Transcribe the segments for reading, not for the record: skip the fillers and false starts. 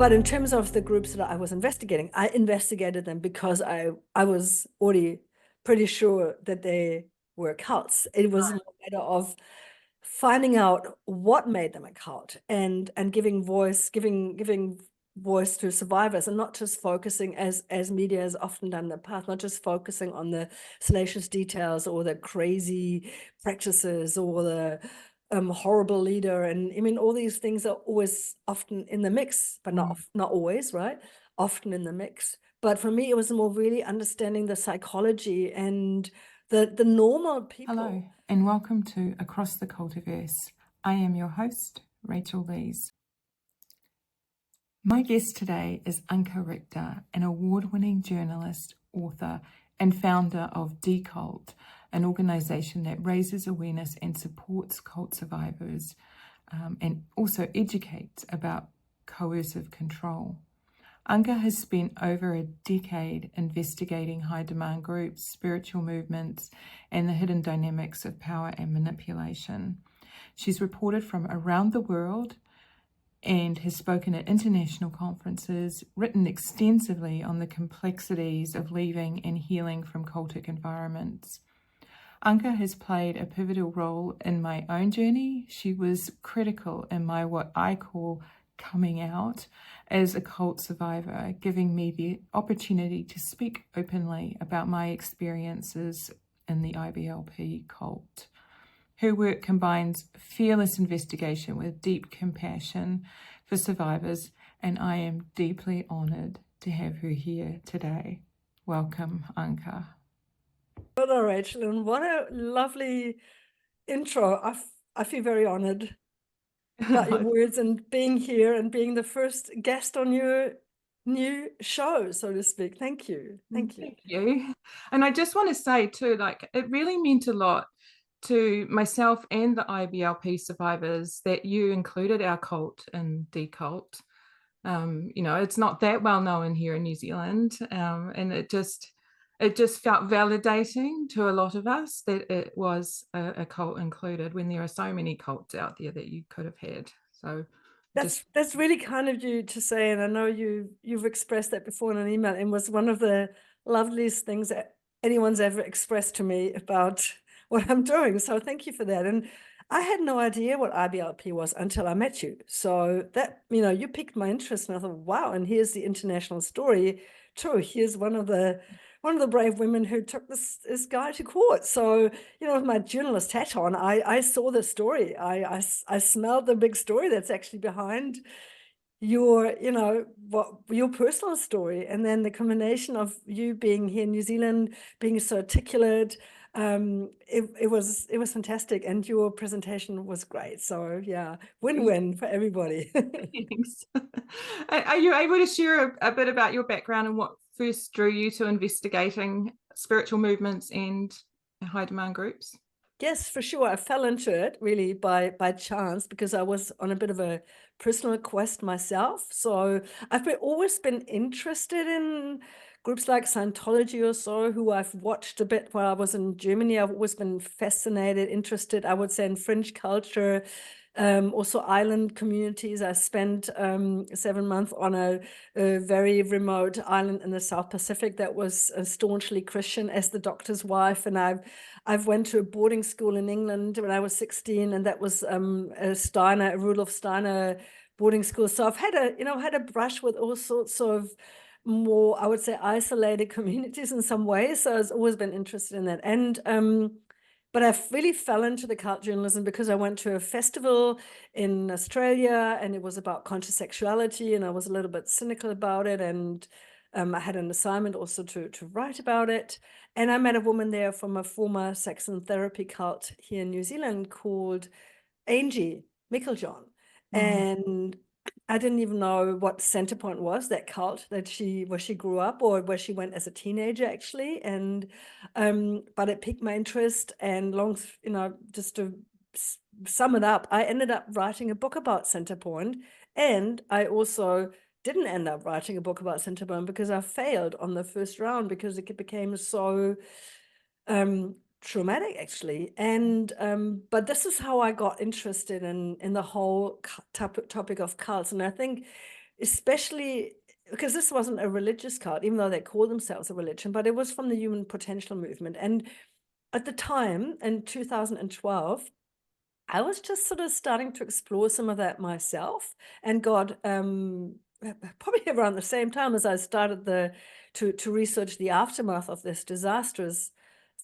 But in terms of the groups that I was investigating, I investigated them because I was already pretty sure that they were cults. It was a matter of finding out what made them a cult and giving voice to survivors, and not just focusing, as media has often done in the past, not just focusing on the salacious details or the crazy practices or the horrible leader. And I mean, all these things are always often in the mix, but not always, right? Often in the mix. But for me, it was more really understanding the psychology and the normal people. Hello, and welcome to Across the Cultiverse. I am your host, Rachel Lees. My guest today is Anke Richter, an award-winning journalist, author, and founder of DeCult, an organization that raises awareness and supports cult survivors, and also educates about coercive control. Anke has spent over a decade investigating high-demand groups, spiritual movements, and the hidden dynamics of power and manipulation. She's reported from around the world and has spoken at international conferences, written extensively on the complexities of leaving and healing from cultic environments. Anke has played a pivotal role in my own journey. She was critical in my what I call coming out as a cult survivor, giving me the opportunity to speak openly about my experiences in the IBLP cult. Her work combines fearless investigation with deep compassion for survivors, and I am deeply honoured to have her here today. Welcome, Anke. Hello, Rachel, and what a lovely intro. I feel very honoured about your words and being here and being the first guest on your new show, so to speak. Thank you. Thank you. Thank you. And I just want to say too, like, it really meant a lot to myself and the IBLP survivors that you included our cult in DeCult. You know, it's not that well known here in New Zealand, and it just felt validating to a lot of us that it was a cult included when there are so many cults out there that you could have had. So that's really kind of you to say, and I know you've expressed that before in an email, and was one of the loveliest things that anyone's ever expressed to me about what I'm doing. So thank you for that. And I had no idea what IBLP was until I met you. So that, you know, you piqued my interest, and I thought, wow, and here's the international story too. Here's one of the brave women who took this guy to court. So, you know, with my journalist hat on, I saw the story. I smelled the big story that's actually behind your, you know, your personal story. And then the combination of you being here in New Zealand, being so articulate, it was fantastic, and your presentation was great. So yeah, win-win for everybody. thanks. Are you able to share a bit about your background and what first drew you to investigating spiritual movements and high demand groups? Yes, for sure. I fell into it really by chance, because I was on a bit of a personal quest myself. So I've always been interested in groups like Scientology or so, who I've watched a bit while I was in Germany. I've always been fascinated, interested, I would say, in fringe culture, also island communities. I spent 7 months on a very remote island in the South Pacific that was staunchly Christian as the doctor's wife. And I've went to a boarding school in England when I was 16, and that was a Rudolf Steiner boarding school. So I've had a brush with all sorts of more, I would say, isolated communities in some ways. So I've always been interested in that. And but I really fell into the cult journalism because I went to a festival in Australia, and it was about conscious sexuality, and I was a little bit cynical about it. And I had an assignment also to write about it. And I met a woman there from a former sex and therapy cult here in New Zealand called Angie Mickeljohn. And I didn't even know what Centerpoint was, that cult where she grew up, or where she went as a teenager, actually. And but it piqued my interest, and just to sum it up, I ended up writing a book about Centerpoint. And I also didn't end up writing a book about Centerpoint because I failed on the first round, because it became so traumatic, actually. And but this is how I got interested in the whole topic of cults. And I think especially because this wasn't a religious cult, even though they called themselves a religion, but it was from the human potential movement. And at the time, in 2012, I was just sort of starting to explore some of that myself, and got probably around the same time as I started to research the aftermath of this disastrous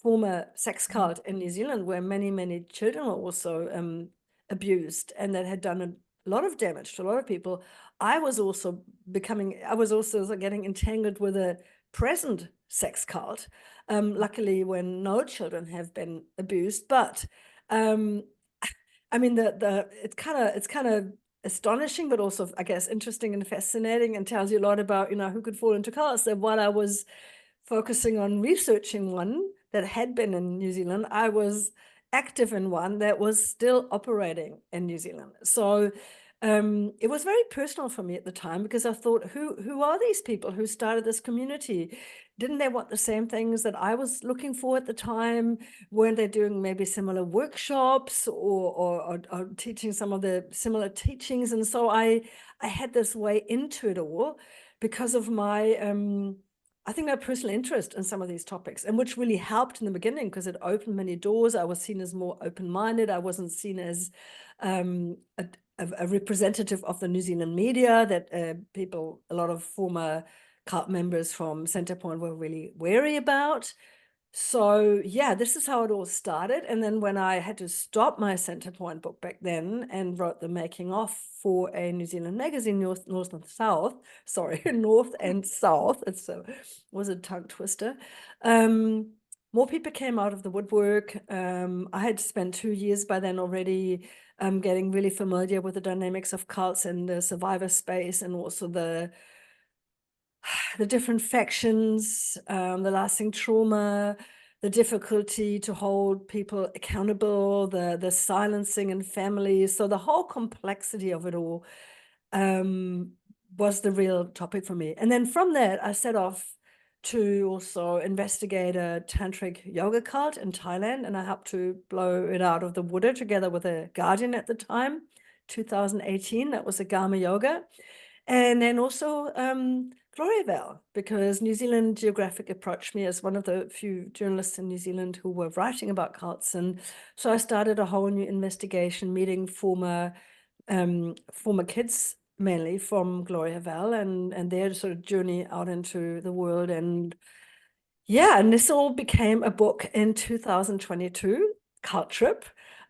former sex cult in New Zealand, where many children were also abused, and that had done a lot of damage to a lot of people. I was also getting entangled with a present sex cult. Luckily, when no children have been abused, but I mean, it's kind of astonishing, but also, I guess, interesting and fascinating, and tells you a lot about, who could fall into cults. That while I was focusing on researching one that had been in New Zealand, I was active in one that was still operating in New Zealand. So it was very personal for me at the time, because I thought, who are these people who started this community? Didn't they want the same things that I was looking for at the time? Weren't they doing maybe similar workshops, or teaching some of the similar teachings? And so I had this way into it all because of my I think my personal interest in some of these topics, and which really helped in the beginning because it opened many doors. I was seen as more open-minded. I wasn't seen as a representative of the New Zealand media that a lot of former cult members from Centrepoint were really wary about. So yeah, this is how it all started. And then when I had to stop my Centrepoint book back then and wrote the making of for a New Zealand magazine, North and South, sorry, North and South, was a tongue twister. More people came out of the woodwork. I had spent 2 years by then already getting really familiar with the dynamics of cults and the survivor space, and also the different factions, the lasting trauma, the difficulty to hold people accountable, the silencing in families. So the whole complexity of it all was the real topic for me. And then from that, I set off to also investigate a tantric yoga cult in Thailand, and I helped to blow it out of the water together with a guardian at the time, 2018. That was a Gama Yoga. And then also Gloriavale, because New Zealand Geographic approached me as one of the few journalists in New Zealand who were writing about cults. And so I started a whole new investigation, meeting former kids, mainly from Gloriavale, and their sort of journey out into the world. And yeah, and this all became a book in 2022, Cult Trip,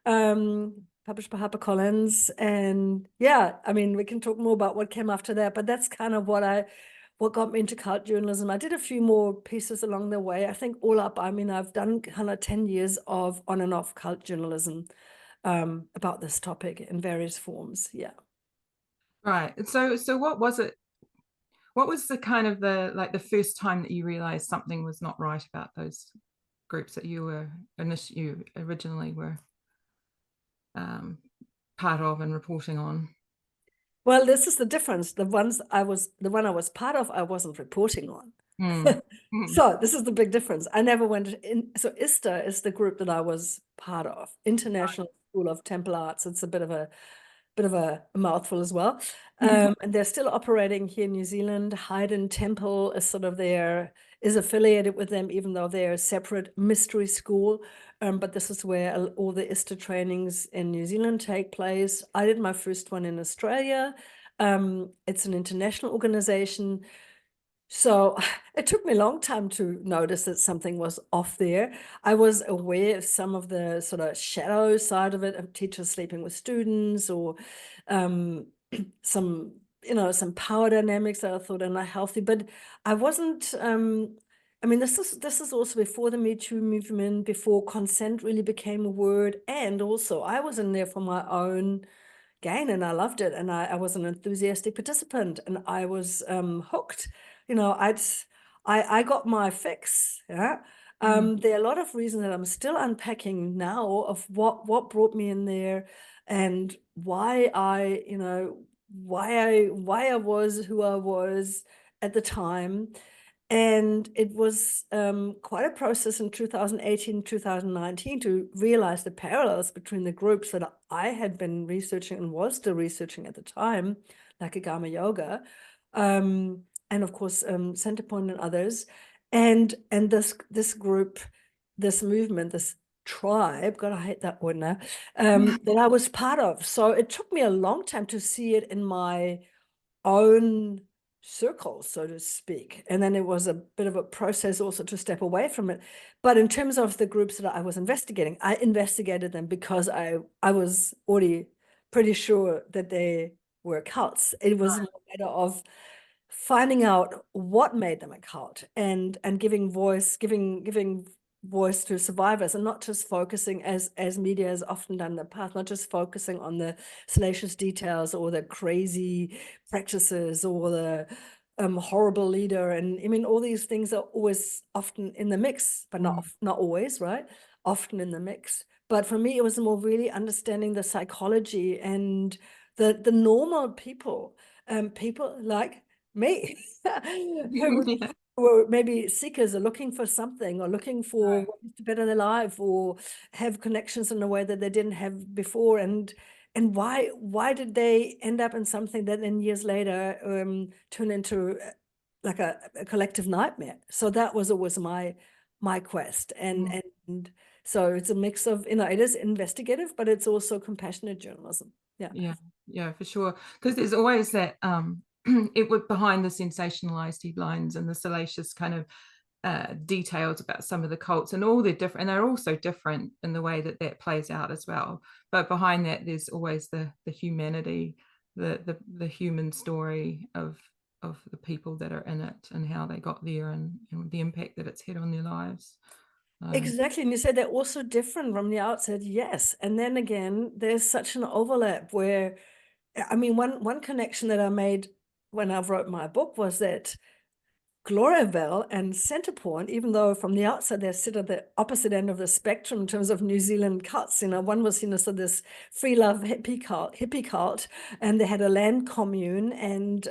published by HarperCollins. And yeah, I mean, we can talk more about what came after that, but that's kind of what got me into cult journalism. I did a few more pieces along the way. I think all up, I mean, I've done kind of 10 years of on and off cult journalism about this topic in various forms. Yeah. Right. So what was it? What was the kind of the first time that you realized something was not right about those groups that you originally were part of and reporting on? Well, this is the difference. The one I was part of, I wasn't reporting on. So this is the big difference. I never went in. So ISTA is the group that I was part of, International School of Temple Arts. It's a bit of a mouthful as well. And they're still operating here in New Zealand. Haydn Temple is affiliated with them, even though they're a separate mystery school. But this is where all the ISTA trainings in New Zealand take place. I did my first one in Australia. It's an international organization. So it took me a long time to notice that something was off there. I was aware of some of the sort of shadow side of it, of teachers sleeping with students, or some power dynamics that I thought are not healthy. But I wasn't. I mean, this is also before the Me Too movement, before consent really became a word, and also I was in there for my own gain, and I loved it, and I was an enthusiastic participant, and I was hooked. I got my fix. Yeah. There are a lot of reasons that I'm still unpacking now of what brought me in there, and why I was who I was at the time. And it was quite a process in 2018, 2019 to realize the parallels between the groups that I had been researching and was still researching at the time, like Agama Yoga, and of course Centerpoint and others, and this group, this movement, this tribe, God, I hate that word now, that I was part of. So it took me a long time to see it in my own circle, so to speak. And then it was a bit of a process also to step away from it. But in terms of the groups that I was investigating, I investigated them because I was already pretty sure that they were cults. It was a matter of finding out what made them a cult and giving voice to survivors, and not just focusing, as media has often done in the past, not just focusing on the salacious details or the crazy practices or the horrible leader. And I mean, all these things are always often in the mix, but not always, right? Often in the mix. But for me, it was more really understanding the psychology and the normal people, people like me, who were maybe seekers or looking for something, or looking for ways to better their life, or have connections in a way that they didn't have before. And why did they end up in something that then years later turned into like a collective nightmare? So that was always my quest. And so it's a mix of, it is investigative, but it's also compassionate journalism. Yeah, for sure. Because there's always that it would behind the sensationalized headlines and the salacious kind of details about some of the cults, and all they're different, and they're also different in the way that that plays out as well. But behind that, there's always the humanity, the human story of the people that are in it and how they got there, and the impact that it's had on their lives. Exactly. And you said they're also different from the outset. Yes. And then again, there's such an overlap where, I mean, one connection that I made when I wrote my book was that Gloriaville and Centerpoint, even though from the outside they sit at the opposite end of the spectrum in terms of New Zealand cults, one was seen as this free love hippie cult, and they had a land commune, and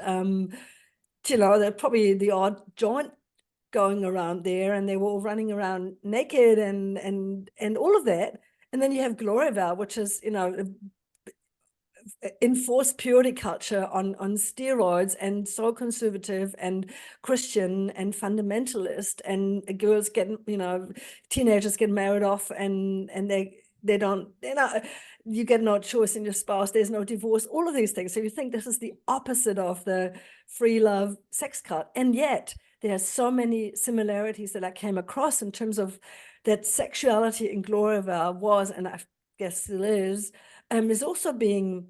they're probably the odd joint going around there, and they were all running around naked and all of that. And then you have Gloriaville, which is enforced purity culture on steroids, and so conservative and Christian and fundamentalist, and girls get, teenagers get married off, and they don't, you get no choice in your spouse, there's no divorce, all of these things. So you think this is the opposite of the free love sex cult, and yet there are so many similarities that I came across in terms of that sexuality in Gloriaville was, and I guess still is also being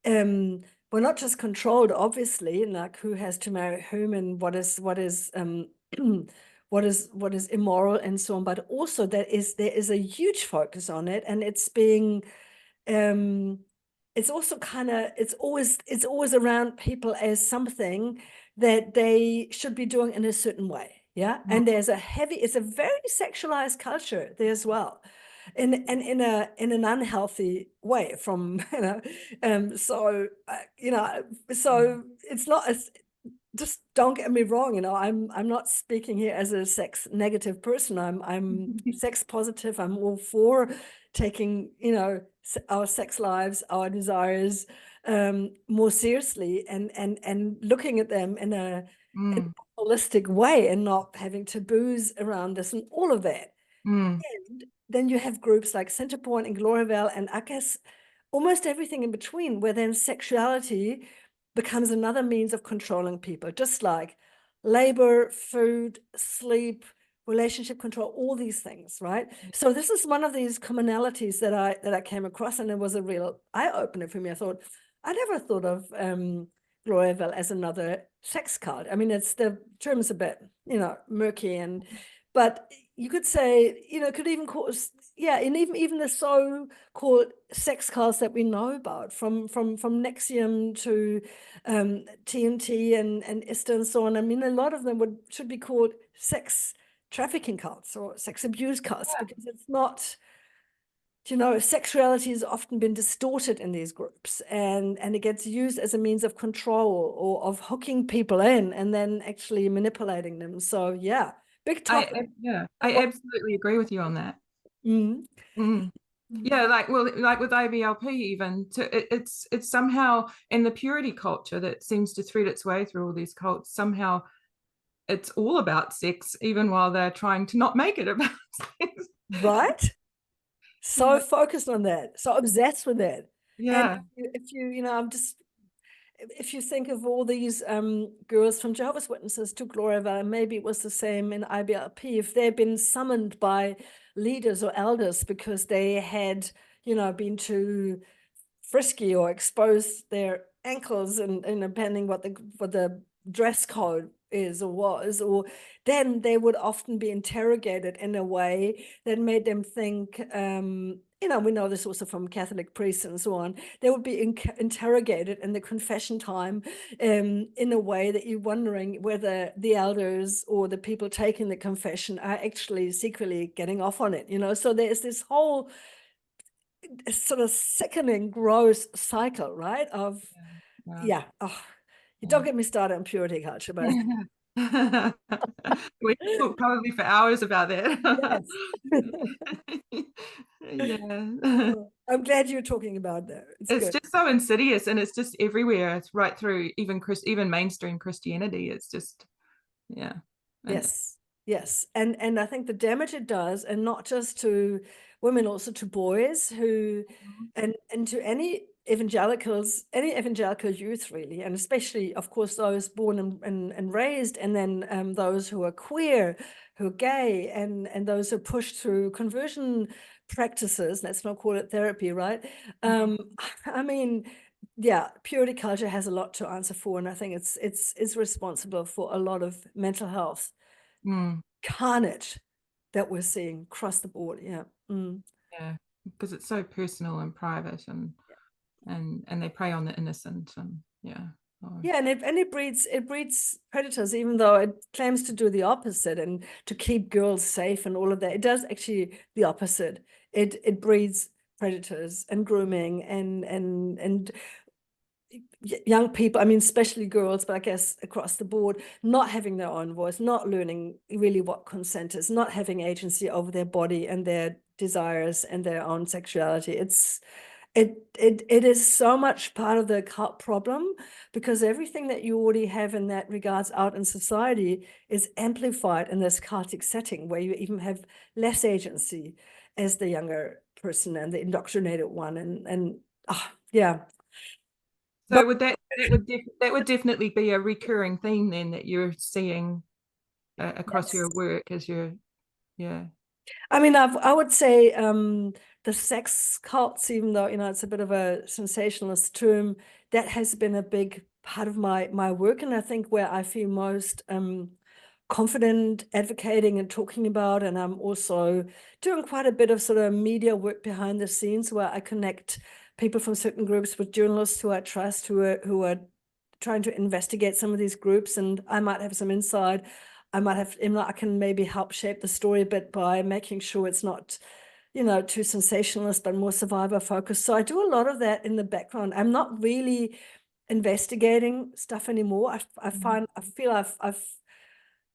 well, not just controlled, obviously, like who has to marry whom, and what is what is immoral and so on, but also there is a huge focus on it, and it's being it's also it's always around people as something that they should be doing in a certain way. And there's it's a very sexualized culture there as well, in an unhealthy way, from so it's not as, just don't get me wrong, I'm not speaking here as a sex negative person. I'm sex positive. I'm all for taking our sex lives, our desires more seriously, and looking at them in a holistic way, and not having taboos around this and all of that. And then you have groups like Centerpoint and Gloriaville, and I guess almost everything in between, where then sexuality becomes another means of controlling people, just like labor, food, sleep, relationship control, all these things, right? So this is one of these commonalities that I came across, and it was a real eye-opener for me. I never thought of Gloriaville as another sex cult. I mean, the term is a bit, murky, but you could say, could even call, and even the so-called sex cults that we know about, from Nexium to TNT and ISTA and so on. I mean, a lot of them should be called sex trafficking cults or sex abuse cults, because it's not sexuality has often been distorted in these groups, and it gets used as a means of control or of hooking people in and then actually manipulating them. So yeah, big topic. I absolutely agree with you on that. Mm. Mm. Yeah, like with IBLP even it's somehow in the purity culture that seems to thread its way through all these cults. Somehow it's all about sex, even while they're trying to not make it about sex. Right? So focused on that, so obsessed with that. And Yeah. if you think of all these girls from Jehovah's Witnesses to Gloria Valley, maybe it was the same in IBLP, if they've been summoned by leaders or elders because they had, been too frisky or exposed their ankles and depending what the dress code is or was, or then they would often be interrogated in a way that made them think, we know this also from Catholic priests and so on, they would be interrogated in the confession time in a way that you're wondering whether the elders or the people taking the confession are actually secretly getting off on it, so there's this whole sort of sickening, gross cycle, right? Of Yeah. Oh, you don't get me started on purity culture, but We could talk probably for hours about that. yes. Yeah. I'm glad you're talking about that. It's It's good. just so insidious, and it's just everywhere. It's right through even mainstream Christianity. It's just yeah. And Yes, yes. And I think the damage it does, and not just to women, also to boys who, and to any evangelical youth really, and especially, of course, those born and raised, and then those who are queer, who are gay, and those who are pushed through conversion practices, let's not call it therapy, right? I mean, yeah, purity culture has a lot to answer for, and I think it's responsible for a lot of mental health carnage that we're seeing across the board. Yeah. yeah, because it's so personal and private, and they prey on the innocent, and yeah. Oh. Yeah, and it breeds predators, even though it claims to do the opposite and to keep girls safe and all of that. It does actually the opposite. It breeds predators and grooming and young people, I mean, especially girls, but I guess across the board, not having their own voice, not learning really what consent is, not having agency over their body and their desires and their own sexuality. It is so much part of the cult problem, because everything that you already have in that regards out in society is amplified in this cultic setting where you even have less agency as the younger person and the indoctrinated one. And yeah. So that would definitely be a recurring theme then that you're seeing across your Yes. work as you're yeah. I mean, I would say the sex cults, even though, it's a bit of a sensationalist term, that has been a big part of my work. And I think where I feel most confident advocating and talking about, and I'm also doing quite a bit of sort of media work behind the scenes where I connect people from certain groups with journalists who I trust, who are trying to investigate some of these groups, and I might have some insight. I can maybe help shape the story a bit by making sure it's not, too sensationalist, but more survivor focused. So I do a lot of that in the background. I'm not really investigating stuff anymore. I feel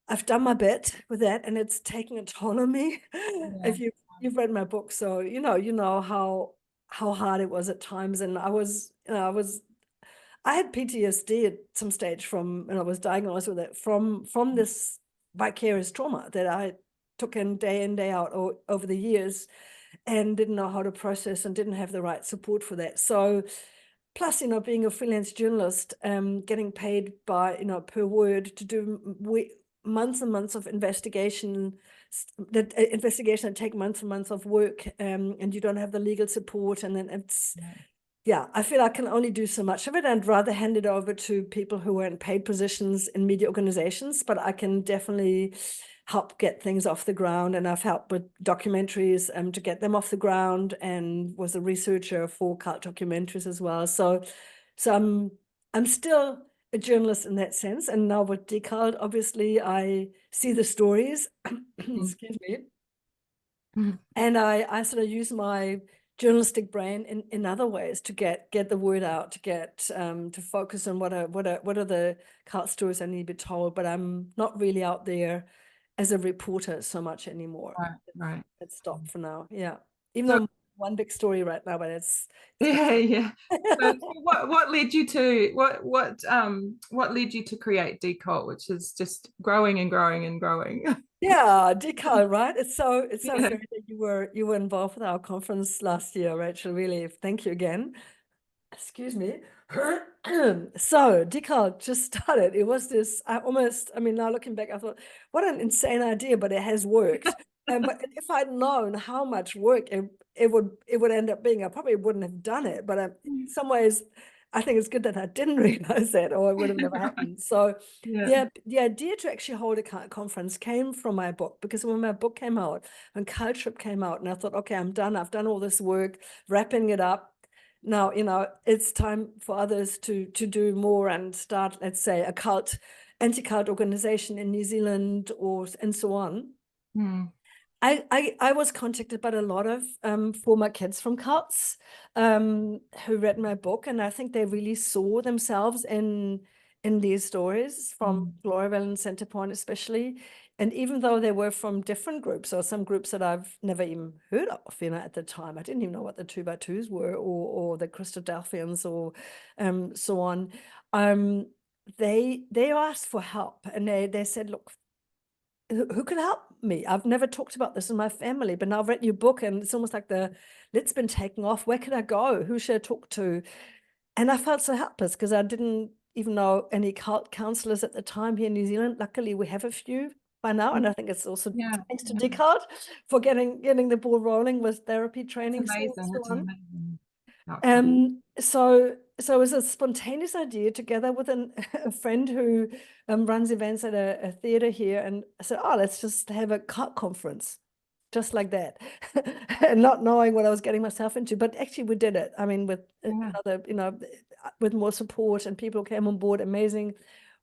I've done my bit with that, and it's taking a toll on me. Yeah. If you've read my book, so you know how hard it was at times, and I had PTSD at some stage from, and I was diagnosed with it from this vicarious trauma that I took in day out over the years, and didn't know how to process and didn't have the right support for that. So plus, being a freelance journalist, getting paid by, per word to do months and months of investigation, that take months and months of work, and you don't have the legal support, and then yeah, I feel I can only do so much of it. I'd rather hand it over to people who are in paid positions in media organizations, but I can definitely help get things off the ground. And I've helped with documentaries to get them off the ground, and was a researcher for cult documentaries as well. So I'm still a journalist in that sense. And now with DeCult, obviously, I see the stories, excuse me, and I sort of use my journalistic brain in other ways to get the word out, to get to focus on what are the cult stories I need to be told. But I'm not really out there as a reporter so much anymore. Right. It's stopped for now. Yeah, even So, though I'm one big story right now, but it's yeah. So what led you to what led you to create DeCult, which is just growing and growing and growing? Yeah, DeCult, right? It's so Yeah. fair that you were involved with our conference last year, Rachel. Really, thank you again. Excuse me. So DeCult just started. It was this, I mean, now looking back, I thought, what an insane idea, but it has worked. But if I'd known how much work it would end up being, I probably wouldn't have done it. But in some ways, I think it's good that I didn't realize that, or it would have never happened. So Yeah. the idea to actually hold a conference came from my book, because when my book came out, when Cult Trip came out, and I thought, okay, I'm done. I've done all this work, wrapping it up. Now, it's time for others to do more and start, let's say, a anti-cult organization in New Zealand and so on. Mm. I was contacted by a lot of former kids from cults who read my book, and I think they really saw themselves in these stories from Gloriaville and Centrepoint especially. And even though they were from different groups, or some groups that I've never even heard of, at the time, I didn't even know what the 2x2s were, or the Christadelphians, or so on. They asked for help, and they said, look, who can help me? I've never talked about this in my family, but now I've read your book, and it's almost like the lid's been taken off. Where can I go? Who should I talk to? And I felt so helpless because I didn't even know any cult counselors at the time here in New Zealand. Luckily, we have a few by now, and I think it's also thanks to DeCult for getting the ball rolling with therapy training. It's amazing. So It's an amazing outcome. So it was a spontaneous idea together with a friend who runs events at a theater here, and I said, oh, let's just have a cult conference, just like that, and not knowing what I was getting myself into. But actually, we did it. I mean, with other, with more support, and people came on board, amazing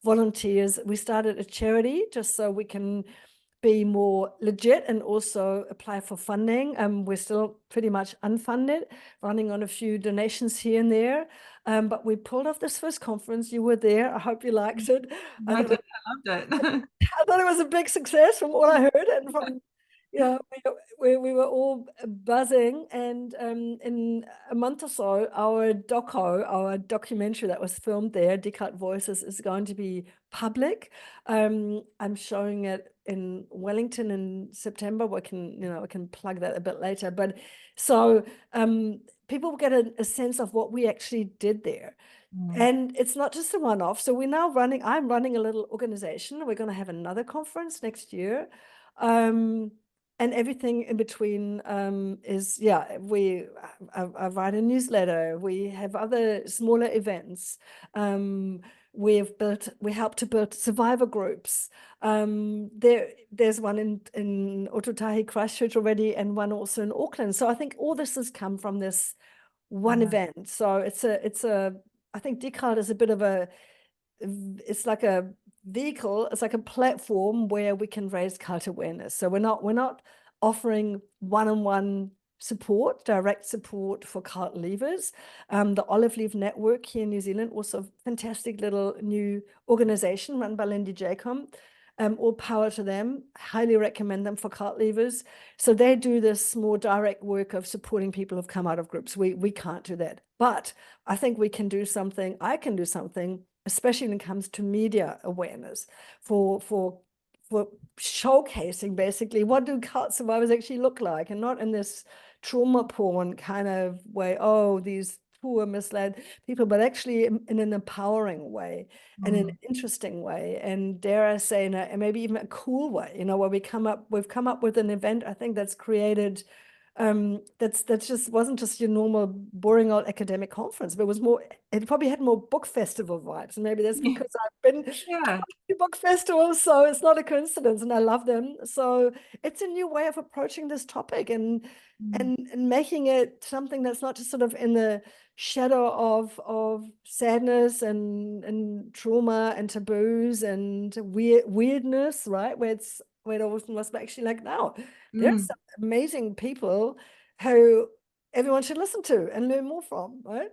volunteers. We started a charity just so we can be more legit and also apply for funding. We're still pretty much unfunded, running on a few donations here and there. But we pulled off this first conference. You were there. I hope you liked it. I did. I loved it. I thought it was a big success from all I heard, and from we were all buzzing. And in a month or so, our documentary that was filmed there, DeCult Voices, is going to be public. I'm showing it in Wellington in September. We can plug that a bit later. But so people will get a sense of what we actually did there. And it's not just a one-off. So I'm running a little organization. We're going to have another conference next year. And everything in between is, I write a newsletter. We have other smaller events. We help to build survivor groups. There's one in Otautahi, Christchurch already, and one also in Auckland. So I think all this has come from this one event. So I think DeCult is a bit of it's like a vehicle, it's like a platform where we can raise cult awareness. So we're not offering one-on-one support, direct support for cult leavers. The Olive Leaf Network here in New Zealand, also a fantastic little new organization run by Lindy Jacom. All power to them. Highly recommend them for cult leavers. So they do this more direct work of supporting people who've come out of groups. We can't do that, but I think we can do something. I can do something, especially when it comes to media awareness, for showcasing basically what do cult survivors actually look like, and not in this trauma porn kind of way. Oh, these poor misled people, but actually in an empowering way, and in an interesting way, and dare I say, and maybe even a cool way, where we've come up with an event, I think, that's created that's just wasn't just your normal boring old academic conference, but it probably had more book festival vibes. And maybe that's because I've been to book festivals, so it's not a coincidence, and I love them. So it's a new way of approaching this topic, and making it something that's not just sort of in the shadow of sadness and trauma and taboos and weirdness, right? Where it often was actually like, now there's some amazing people who everyone should listen to and learn more from, right?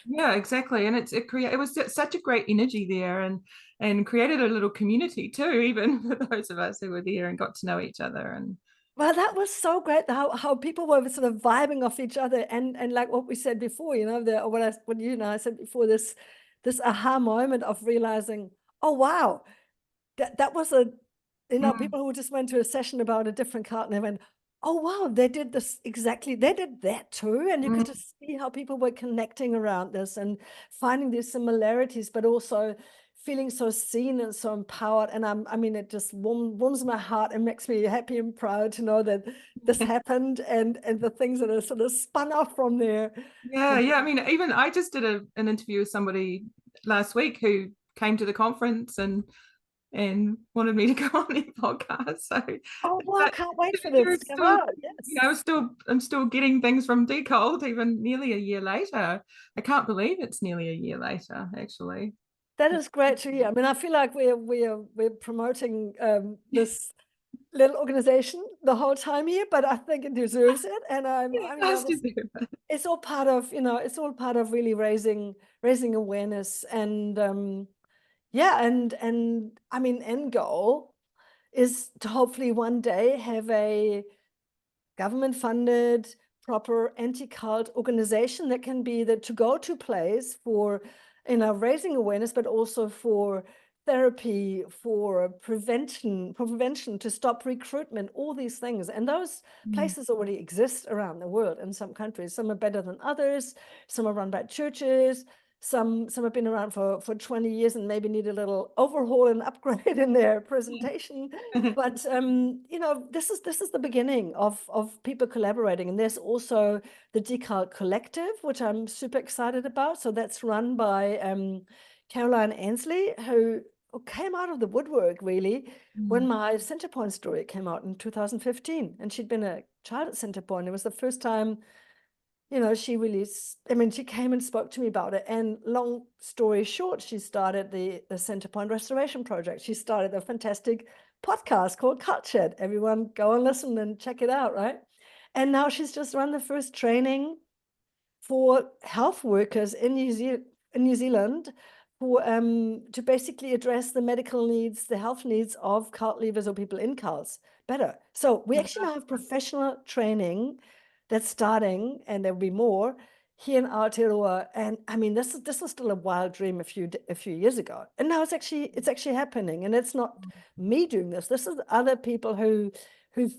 Yeah, exactly. And it was such a great energy there, and created a little community too, even for those of us who were there and got to know each other. And Well, that was so great how people were sort of vibing off each other, and like what we said before, you know, what you and I said before, this aha moment of realizing, oh wow, that was a, you know, mm, people who just went to a session about a different card and they went, oh wow, they did this exactly, they did that too. And you mm, could just see how people were connecting around this and finding these similarities, but also feeling so seen and so empowered. And I mean, it just warms my heart and makes me happy and proud to know that this happened, and the things that are sort of spun off from there. yeah, yeah. I mean, even I just did an interview with somebody last week who came to the conference and wanted me to go on their podcast. So Oh wow, but can't wait for you're this to come still, out. you know, Yes. I'm still getting things from DeCult even nearly a year later. I can't believe it's nearly a year later, actually. That is great to hear. I mean, I feel like we're promoting this little organization the whole time here, but I think it deserves it. And It you know, does deserve it. it's all part of, you know, it's all part of really raising awareness, and yeah, and I mean, end goal is to hopefully one day have a government-funded, proper anti-cult organization that can be the to-go-to place for, you know, raising awareness, but also for therapy, for prevention to stop recruitment, all these things. And those Mm, places already exist around the world in some countries. Some are better than others. Some are run by churches. Some have been around for 20 years and maybe need a little overhaul and upgrade in their presentation. But you know, this is the beginning of people collaborating, and there's also the DeCult Collective, which I'm super excited about. So that's run by Caroline Ansley, who came out of the woodwork really when mm, my Centerpoint story came out in 2015, and she'd been a child at Centerpoint. It was the first time, you know, she really, I mean, she came and spoke to me about it. And long story short, she started the Centerpoint Restoration Project. She started a fantastic podcast called Cult Chat. Everyone go and listen and check it out, right? And now she's just run the first training for health workers in New Zealand for to basically address the medical needs, the health needs of cult leavers or people in cults better. So we actually now have professional training that's starting, and there'll be more here in Aotearoa. And I mean, this was still a wild dream a few years ago, and now it's actually happening. And it's not me doing this. This is other people who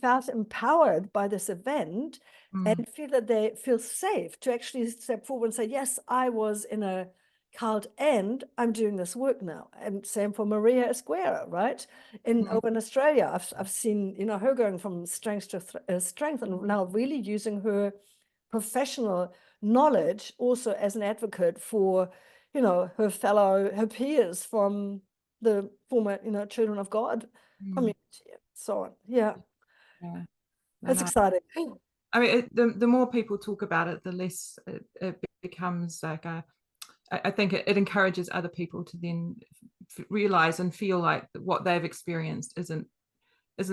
felt empowered by this event mm, and feel that they feel safe to actually step forward and say, yes, I was in a cult and I'm doing this work now. And same for Maria Esquera, right? mm, Over in Australia, I've seen, you know, her going from strength to strength, and now really using her professional knowledge also as an advocate for, you know, her peers from the former, you know, Children of God mm. community and so on. Yeah, Yeah, no, that's no. exciting. I mean, the more people talk about it, the less it becomes like a. I think it encourages other people to then realize and feel like what they've experienced isn't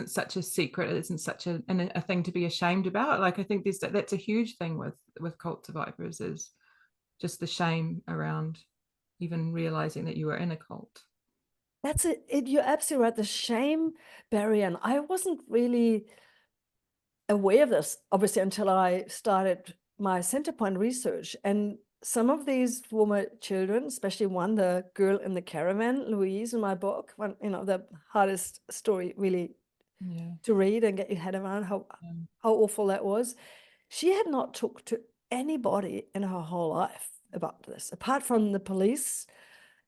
such a secret. It isn't such a thing to be ashamed about. Like I think that's a huge thing with cult survivors, is just the shame around even realizing that you were in a cult. That's it. You're absolutely right. The shame barrier. And I wasn't really aware of this, obviously, until I started my Centerpoint research. And some of these former children, especially one, the girl in the caravan, Louise, in my book, one, you know, the hardest story really Yeah. to read and get your head around Um, how awful that was. She had not talked to anybody in her whole life about this, apart from the police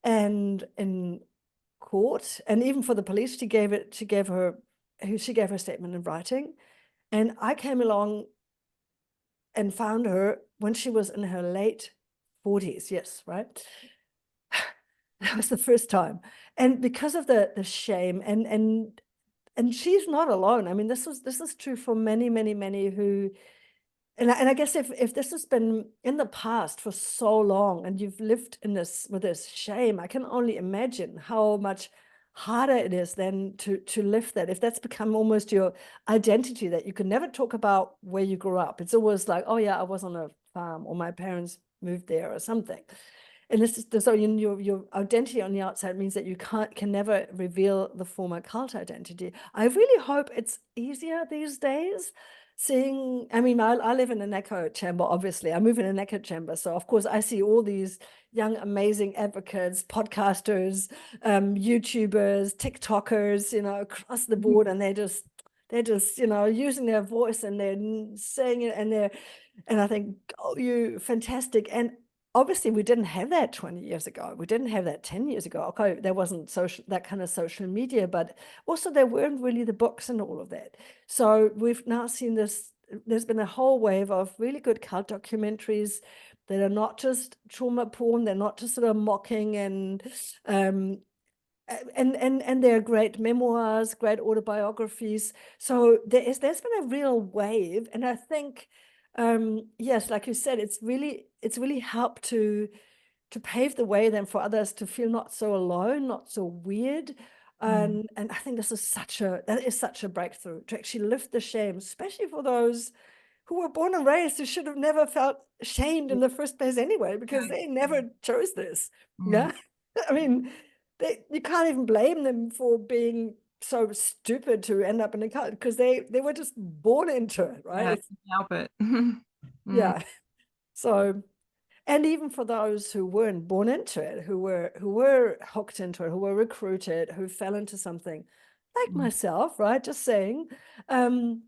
and in court. And even for the police, she gave her statement in writing. And I came along and found her when she was in her late 40s. Yes, right. That was the first time. And because of the shame, and she's not alone. I mean, this is true for many who, and I guess if this has been in the past for so long and you've lived in this with this shame, I can only imagine how much harder it is then to lift that. If that's become almost your identity, that you can never talk about where you grew up. It's always like, oh yeah, I was on a farm, or my parents moved there or something. And this is so your identity on the outside means that you can never reveal the former cult identity. I really hope it's easier these days. Seeing, I mean, I live in an echo chamber, obviously. I move in an echo chamber. So, of course, I see all these young, amazing advocates, podcasters, YouTubers, TikTokers, across the board. And they're just, using their voice, and they're saying it, and I think, oh, you fantastic. And obviously we didn't have that 20 years ago. We didn't have that 10 years ago. Okay, there wasn't that kind of social media, but also there weren't really the books and all of that. So we've now seen this. There's been a whole wave of really good cult documentaries that are not just trauma porn. They're not just sort of mocking and they're great memoirs, great autobiographies. So there's been a real wave, and I think, yes, like you said, it's really helped to pave the way then for others to feel not so alone, not so weird. And I think that is such a breakthrough, to actually lift the shame, especially for those who were born and raised, who should have never felt shamed in the first place anyway, because they never chose this. Yeah. I mean, you can't even blame them for being so stupid to end up in a cult, because they were just born into it, right? Yeah, help it. Yeah. So, and even for those who weren't born into it, who were hooked into it, who were recruited, who fell into something, like myself, right? Just saying, one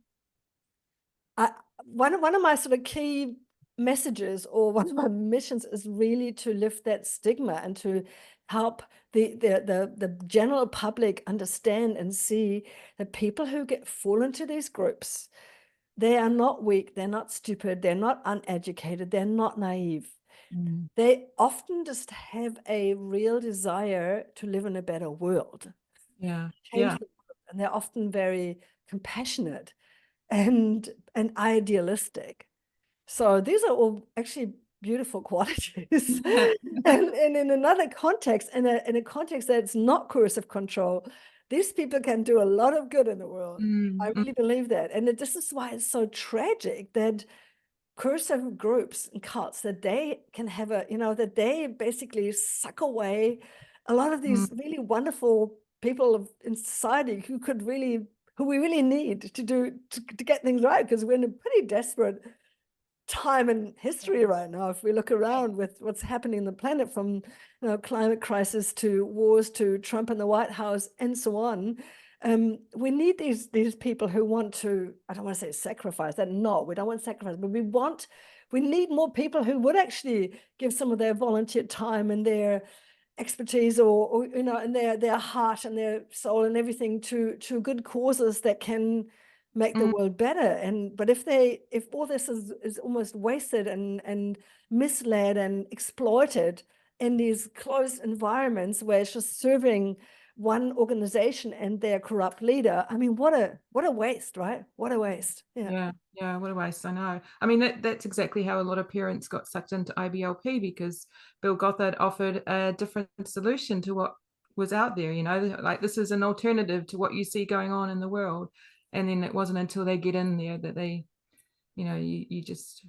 of my sort of key messages, or one of my missions, is really to lift that stigma and to help the general public understand and see that people who fall into these groups, they are not weak, they're not stupid, they're not uneducated, they're not naive. They often just have a real desire to live in a better world, Yeah. change the world, and they're often very compassionate and idealistic. So these are all actually beautiful qualities. And in another context, in a context that's not coercive control, these people can do a lot of good in the world. I really believe that. And this is why it's so tragic that coercive groups and cults, that they can have that they basically suck away a lot of these really wonderful people in society who we really need to get things right, because we're in a pretty desperate time in history right now. If we look around with what's happening in the planet, from climate crisis to wars to Trump in the White House and so on, we need these people who want to, I don't want to say sacrifice that. No, we don't want sacrifice, but we need more people who would actually give some of their volunteer time and their expertise, or and their heart and their soul and everything to good causes that can make the world better. But if all this is almost wasted and misled and exploited in these closed environments where it's just serving one organization and their corrupt leader, I mean, what a waste, right? What a waste. Yeah, what a waste. I know. I mean, that's exactly how a lot of parents got sucked into IBLP, because Bill Gothard offered a different solution to what was out there, like, this is an alternative to what you see going on in the world. And then it wasn't until they get in there that they, you just,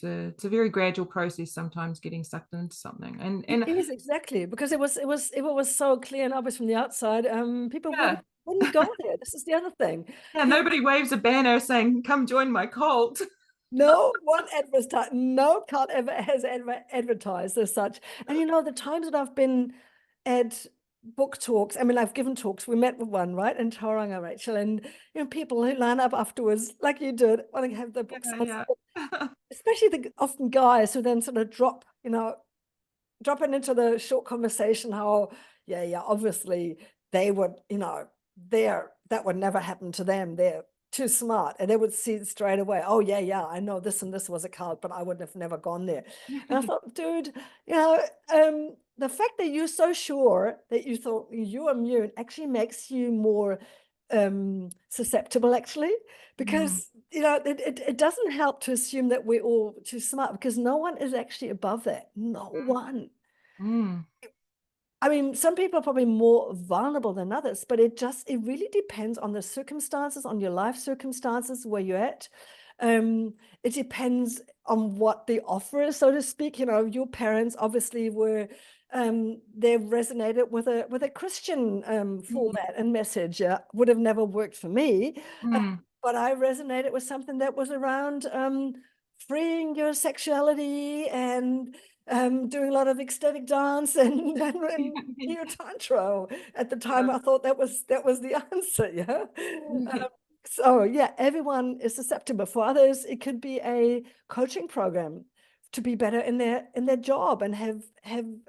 it's a very gradual process sometimes, getting sucked into something. And it is, exactly, because it was so clear and obvious from the outside. People wouldn't go there. This is the other thing. Yeah, nobody waves a banner saying, "Come join my cult." No cult ever has advertised as such. And the times that I've been at book talks, I mean, I've given talks. We met with one, right, in Tauranga, Rachel, and people who line up afterwards, like you did, want to have the books. Yeah. Especially the often guys who then sort of drop it into the short conversation, how obviously they would, that would never happen to them. They're too smart, and they would see it straight away. Oh yeah, I know this and this was a cult, but I would have never gone there. And I thought, dude, the fact that you're so sure that you thought you're immune actually makes you more susceptible, actually, because it doesn't help to assume that we're all too smart, because no one is actually above that. No one. I mean, some people are probably more vulnerable than others, but it really depends on the circumstances, on your life circumstances, where you're at. It depends on what the offer is, so to speak. You know, your parents obviously were, they resonated with a Christian format and message. Would have never worked for me, but I resonated with something that was around freeing your sexuality and doing a lot of ecstatic dance and neo tantra. At the time, I thought that was the answer. Yeah. So yeah, everyone is susceptible. For others, it could be a coaching program to be better in their job and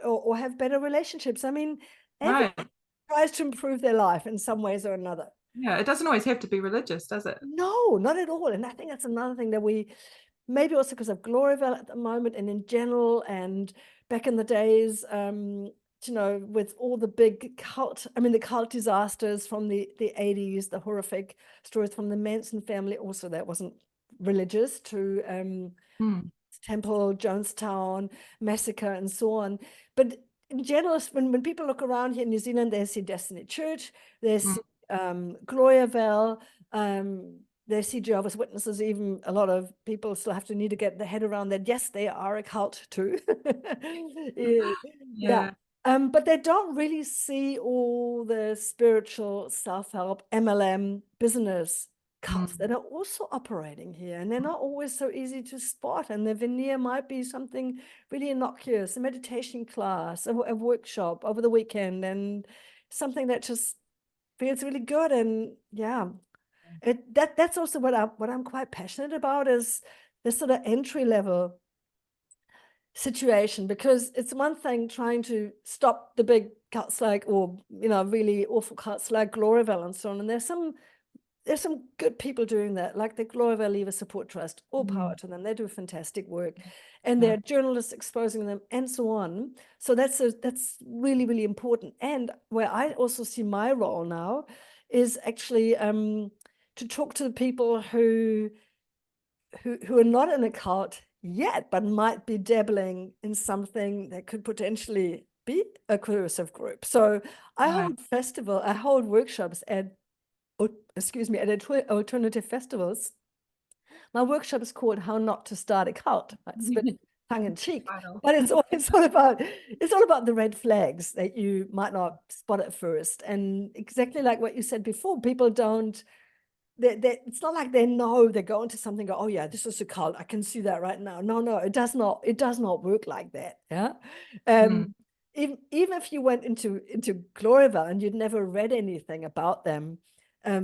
or have better relationships. I mean, everyone Right. tries to improve their life in some ways or another. Yeah, it doesn't always have to be religious, does it? No, not at all. And I think that's another thing that we, maybe also because of Gloryville at the moment and in general, and back in the days, you know, with all the big cult, I mean, the cult disasters from the 80s, the horrific stories from the Manson family, also that wasn't religious, to Temple, Jonestown massacre, and so on. But in general, when people look around here in New Zealand, they see Destiny Church, they see Gloryville, they see Jehovah's Witnesses. Even a lot of people still have to need to get their head around that. Yes, they are a cult too. Yeah. Yeah. But they don't really see all the spiritual self-help, MLM, business cults that are also operating here, and they're not always so easy to spot. And the veneer might be something really innocuous, a meditation class, a workshop over the weekend, and something that just feels really good. And yeah, that's also what I'm quite passionate about, is this sort of entry level situation, because it's one thing trying to stop the big cults like, or you know, really awful cults like Gloryville and so on. And there's some good people doing that, like the Gloryville Leaver Support Trust. All power to them. They do fantastic work, and there are journalists exposing them and so on. So that's really, really important. And where I also see my role now is actually to talk to the people who are not in a cult yet, but might be dabbling in something that could potentially be a coercive group. So I hold workshops at alternative festivals. My workshop is called "How Not to Start a Cult." It's a bit tongue in cheek, but it's all about the red flags that you might not spot at first. And exactly like what you said before, people don't. It's not like they know, they go into something, go, oh yeah, this is a cult, I can see that right now. No, it does not work like that. Yeah. Even if you went into Gloryville and you'd never read anything about them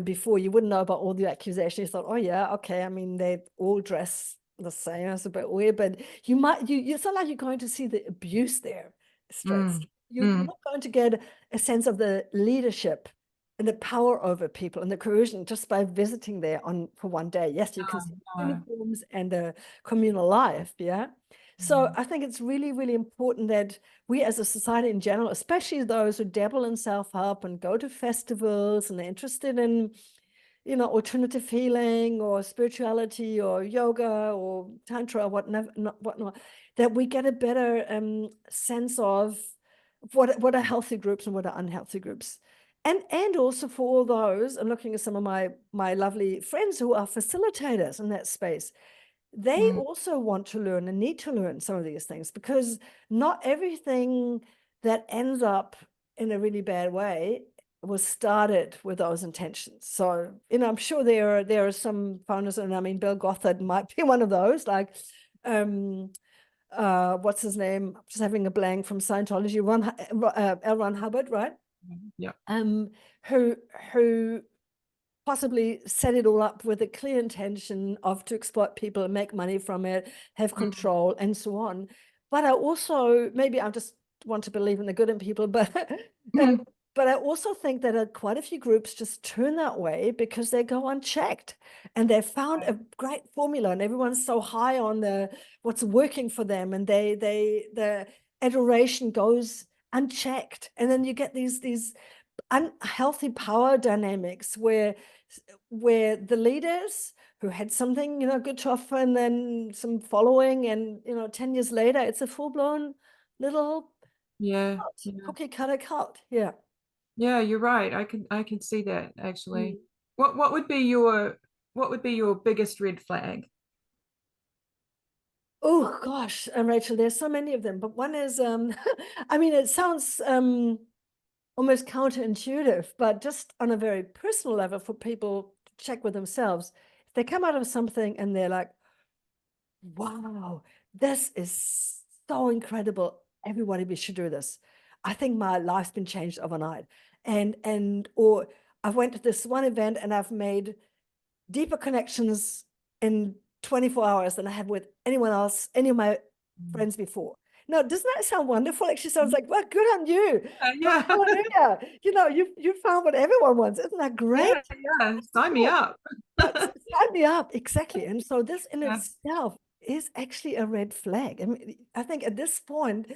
before, you wouldn't know about all the accusations. You thought, oh yeah, okay, I mean, they all dress the same. It's a bit weird, but it's not like you're going to see the abuse there straight. You're not going to get a sense of the leadership and the power over people and the coercion just by visiting there for one day. Yes, you can see uniforms and the communal life. Yeah. So I think it's really, really important that we as a society in general, especially those who dabble in self-help and go to festivals and they're interested in, you know, alternative healing or spirituality or yoga or tantra or whatnot, that we get a better sense of what are healthy groups and what are unhealthy groups. And also for all those, I'm looking at some of my lovely friends who are facilitators in that space. They also want to learn and need to learn some of these things, because not everything that ends up in a really bad way was started with those intentions. So, you know, I'm sure there are some founders, and I mean, Bill Gothard might be one of those, like, what's his name? Just having a blank, from Scientology, L. Ron Hubbard, right? Yeah. Who possibly set it all up with a clear intention of to exploit people and make money from it, have control, and so on. But I also, maybe I just want to believe in the good in people, but but I also think that quite a few groups just turn that way because they go unchecked, and they found a great formula, and everyone's so high on what's working for them, and the adoration goes unchecked, and then you get these unhealthy power dynamics where the leaders who had something, you know, good to offer, and then some following, and, you know, 10 years later, it's a full-blown little Yeah. Yeah. Cookie cutter cult. Yeah. Yeah, you're right. I can see that actually. Mm. What would be your biggest red flag? Oh gosh, Rachel, there's so many of them, but one is, I mean, it sounds almost counterintuitive, but just on a very personal level for people to check with themselves. If they come out of something and they're like, wow, this is so incredible. Everybody we should do this. I think my life's been changed overnight. Or I went to this one event and I've made deeper connections in 24 hours than I have with anyone else, any of my Mm. friends before. Now, doesn't that sound wonderful? Actually sounds like, well, good on you. Yeah. Hallelujah. You found what everyone wants. Isn't that great? Yeah, yeah. Sign me Cool. up. Sign me up. Exactly. And so this in Yeah. itself is actually a red flag. I mean, I think at this point,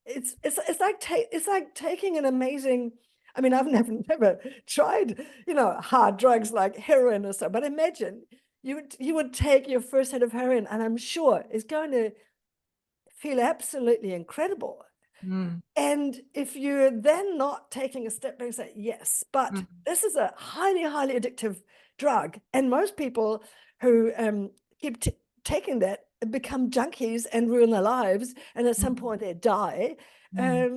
it's like taking an amazing, I mean, I've never tried, hard drugs like heroin or so, but imagine you would take your first hit of heroin, and I'm sure it's going to feel absolutely incredible. Mm, And if you're then not taking a step back and say, yes, but mm, this is a highly, highly addictive drug. And most people who keep taking that become junkies and ruin their lives. And at some mm, point they die. mm,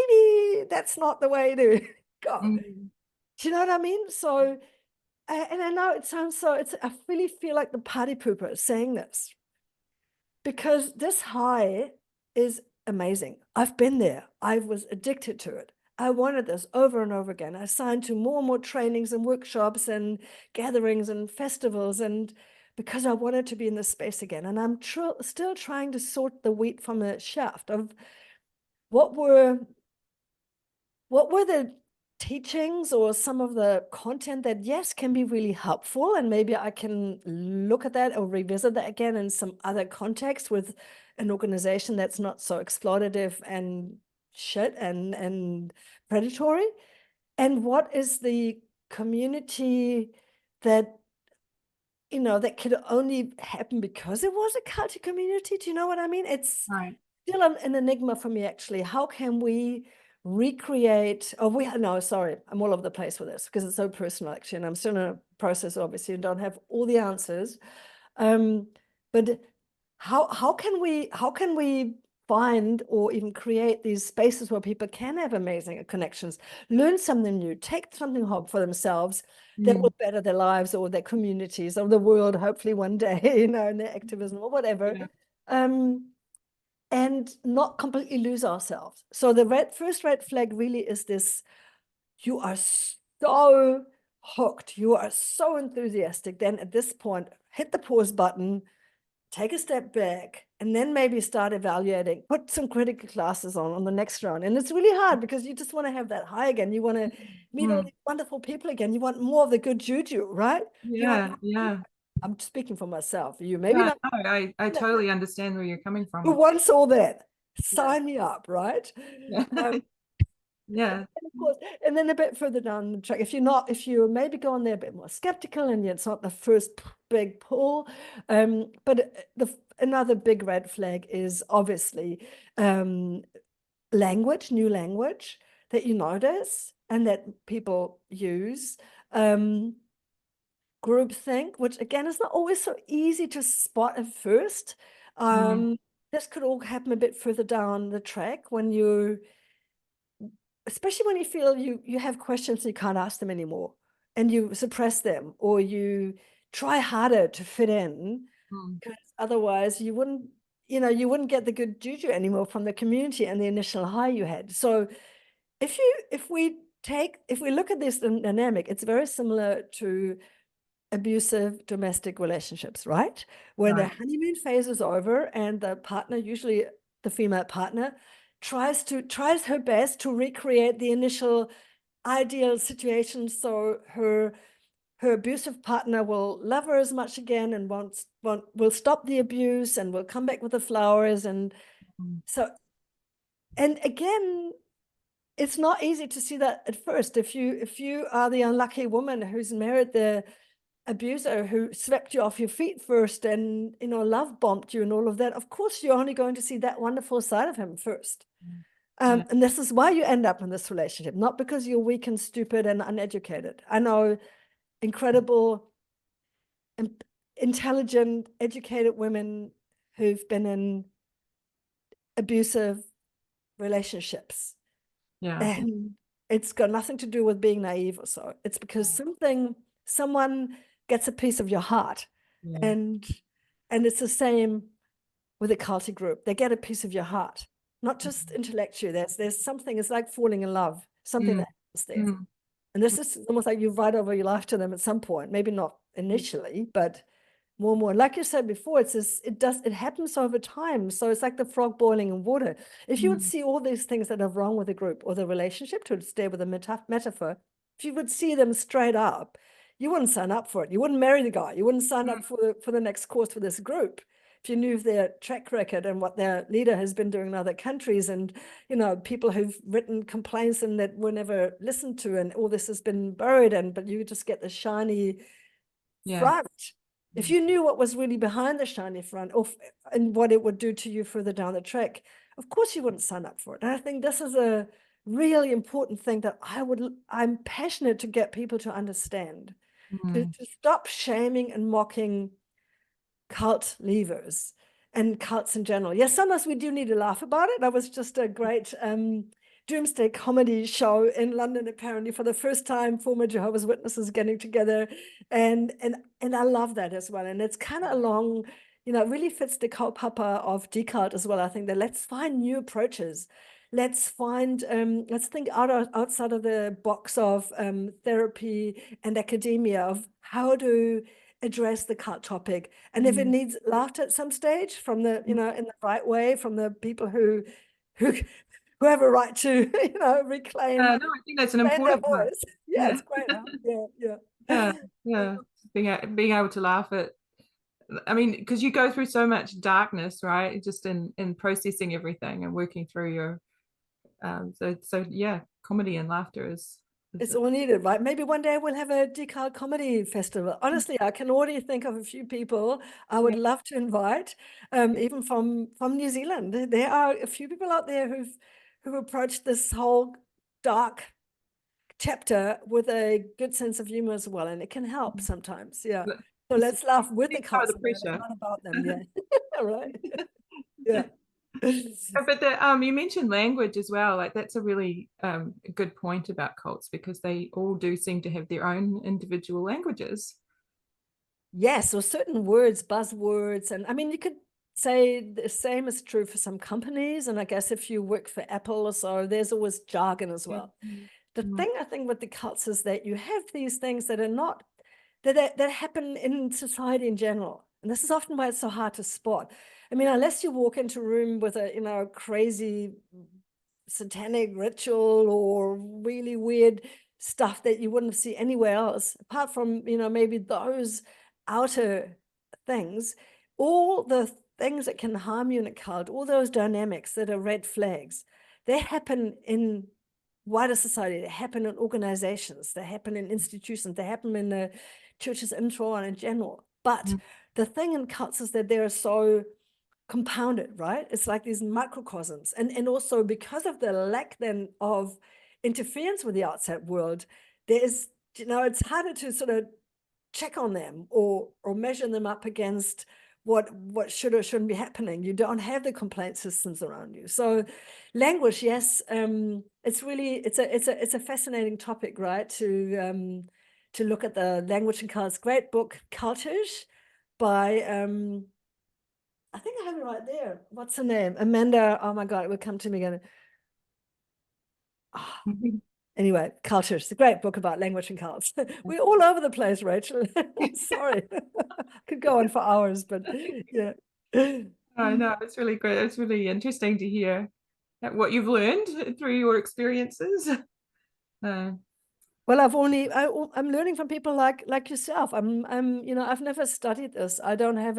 Maybe that's not the way to go. mm. Do you know what I mean? So, and I know it sounds so, I really feel like the party pooper saying this, because this high is amazing. I've been there. I was addicted to it. I wanted this over and over again. I signed to more and more trainings and workshops and gatherings and festivals, and because I wanted to be in this space again. And I'm still trying to sort the wheat from the chaff of what were the teachings or some of the content that, yes, can be really helpful, and maybe I can look at that or revisit that again in some other context with an organization that's not so exploitative and shit and predatory. And what is the community that that could only happen because it was a culty community? Do you know what I mean? It's Right. still an enigma for me, actually. How can we recreate, no, sorry, I'm all over the place with this because it's so personal, actually, and I'm still in a process, obviously, and don't have all the answers. But how can we find or even create these spaces where people can have amazing connections, learn something new, take something home for themselves that Mm, will better their lives or their communities or the world, hopefully one day, in their activism or whatever. yeah. Um, and not completely lose ourselves. So the first red flag really is this: you are so hooked, you are so enthusiastic. Then at this point, hit the pause button, take a step back, and then maybe start evaluating, put some critical classes on the next round. And it's really hard because you just want to have that high again. You want to meet all Mm, these wonderful people again. You want more of the good juju, right? You want, yeah, yeah. I'm speaking for myself. You maybe Yeah, not, no, I totally understand where you're coming who from. wants all that? Yeah. Sign me up, right? Yeah. Um, Yeah. And of course, and then a bit further down the track, if you maybe go on there a bit more skeptical and it's not the first big pull, but another big red flag is obviously new language that you notice and that people use. Um, Groupthink, which again is not always so easy to spot at first. Mm, This could all happen a bit further down the track when you especially when you feel you have questions you can't ask them anymore, and you suppress them or you try harder to fit in, mm, because otherwise you wouldn't get the good juju anymore from the community and the initial high you had. So if we look at this dynamic, it's very similar to abusive domestic relationships, right? When the right. honeymoon phase is over and the partner, usually the female partner, tries her best to recreate the initial ideal situation, so her abusive partner will love her as much again and will stop the abuse and will come back with the flowers. And Mm, so, and again, it's not easy to see that at first. If you are the unlucky woman who's married the abuser who swept you off your feet first and love bombed you and all of that, of course you're only going to see that wonderful side of him first. And this is why you end up in this relationship, not because you're weak and stupid and uneducated. I know incredible, intelligent, educated women who've been in abusive relationships. Yeah. And it's got nothing to do with being naive or so. It's because someone gets a piece of your heart. Yeah. And it's the same with a culty group. They get a piece of your heart, not just intellectually. There's something, it's like falling in love, something that happens there. And this is almost like you write over your life to them at some point, maybe not initially, but more and more. Like you said before, it happens over time. So it's like the frog boiling in water. If you would see all these things that are wrong with the group or the relationship, to stay with a metaphor, if you would see them straight up, you wouldn't sign up for it. You wouldn't marry the guy. You wouldn't sign up for the next course for this group. If you knew their track record and what their leader has been doing in other countries, and people who've written complaints and that were never listened to, and all this has been buried, but you just get the shiny front. If you knew what was really behind the shiny front, and what it would do to you further down the track, of course you wouldn't sign up for it. And I think this is a really important thing that I'm passionate to get people to understand, to stop shaming and mocking cult leavers and cults in general. Yes, sometimes we do need to laugh about it. That was just a great doomsday comedy show in London, apparently, for the first time, former Jehovah's Witnesses getting together. And I love that as well. And it's kind of along, it really fits the cult papa of DeCult as well. I think that let's find new approaches. Let's think outside of the box of therapy and academia, of how to address the cult topic. And if it needs laughter at some stage from the, in the right way, from the people who have a right to, reclaim No, I think that's an their important part. voice. Yeah, it's great. Huh? Yeah. Being able to laugh at, I mean, because you go through so much darkness, right? Just in processing everything and working through your, so yeah, comedy and laughter is It's all needed, right? Maybe one day we'll have a DeCult comedy festival. Honestly, I can already think of a few people I would love to invite, even from New Zealand. There are a few people out there who've approached this whole dark chapter with a good sense of humor as well, and it can help sometimes. Yeah. So let's laugh with the cults, not about them. Yeah. All right. Yeah. But you mentioned language as well. Like that's a really good point about cults, because they all do seem to have their own individual languages. Yes, or certain words, buzzwords. And I mean, you could say the same is true for some companies. And I guess if you work for Apple or so, there's always jargon as well. The thing I think with the cults is that you have these things that are not, that happen in society in general. And this is often why it's so hard to spot. I mean, unless you walk into a room with a, crazy satanic ritual or really weird stuff that you wouldn't see anywhere else, apart from, maybe those outer things, all the things that can harm you in a cult, all those dynamics that are red flags, they happen in wider society, they happen in organizations, they happen in institutions, they happen in the churches and so on in general. But the thing in cults is that they're so compounded, right? It's like these microcosms. And also because of the lack then of interference with the outside world, there's, it's harder to sort of check on them or measure them up against what should or shouldn't be happening. You don't have the complaint systems around you. So language, yes, it's really, it's a fascinating topic, right? To look at the language in cults. Great book, Cultish, by I think I have it right there. What's her name? Amanda. Oh my God, it will come to me again. Oh. Anyway, Culture. It's a great book about language and cults. We're all over the place, Rachel. Sorry. Could go on for hours, but yeah. I know, it's really great. It's really interesting to hear what you've learned through your experiences. Well, I'm learning from people like yourself. I've never studied this. I don't have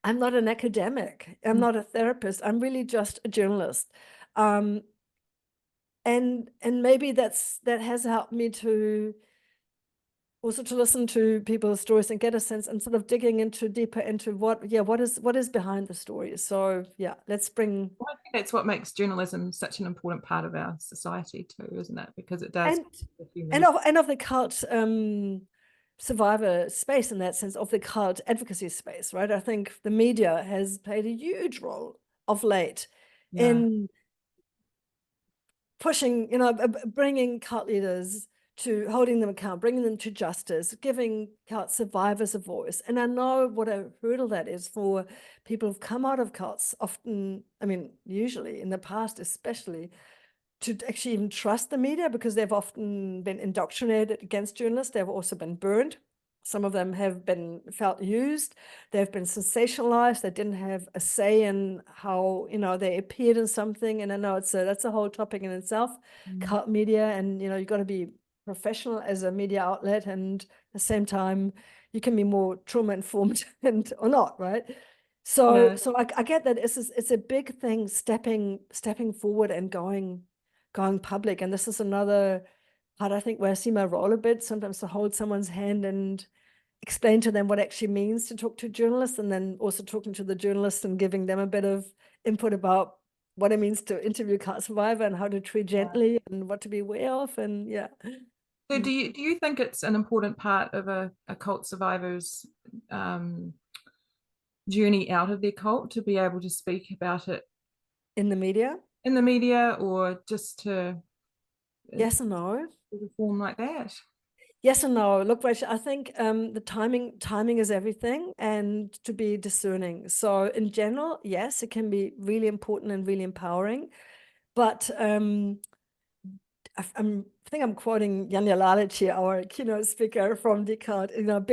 I'm not an academic. I'm not a therapist. I'm really just a journalist. And maybe that has helped me to also to listen to people's stories and get a sense and sort of digging into deeper into what is behind the stories. So yeah, let's bring. Well, I think that's what makes journalism such an important part of our society too, isn't it? Because it does and the human. and of the cult survivor space, in that sense, of the cult advocacy space, right? I think the media has played a huge role of late Yeah. in pushing, bringing cult leaders to holding them account, bringing them to justice, giving cult survivors a voice. And I know what a hurdle that is for people who've come out of cults often, I mean, usually in the past, especially, to actually even trust the media, because they've often been indoctrinated against journalists. They've also been burned. Some of them have been felt used. They've been sensationalized. They didn't have a say in how, they appeared in something. And I know that's a whole topic in itself, cult media. And, you've got to be professional as a media outlet. And at the same time, you can be more trauma informed or not, right? So, Yeah. I get that it's a big thing, stepping forward and going public. And this is another part, I think, where I see my role a bit, sometimes to hold someone's hand and explain to them what it actually means to talk to journalists, and then also talking to the journalists and giving them a bit of input about what it means to interview cult survivor and how to treat gently and what to be aware of. And yeah. So do you think it's an important part of a cult survivor's um, journey out of their cult to be able to speak about it In the media? in the media, or just to Yes and no. perform like that? Yes and no. Look, Rachel, I think the timing is everything, and to be discerning. So in general, yes, it can be really important and really empowering. But I think I'm quoting Janja Lalic here, our keynote speaker from DeCult,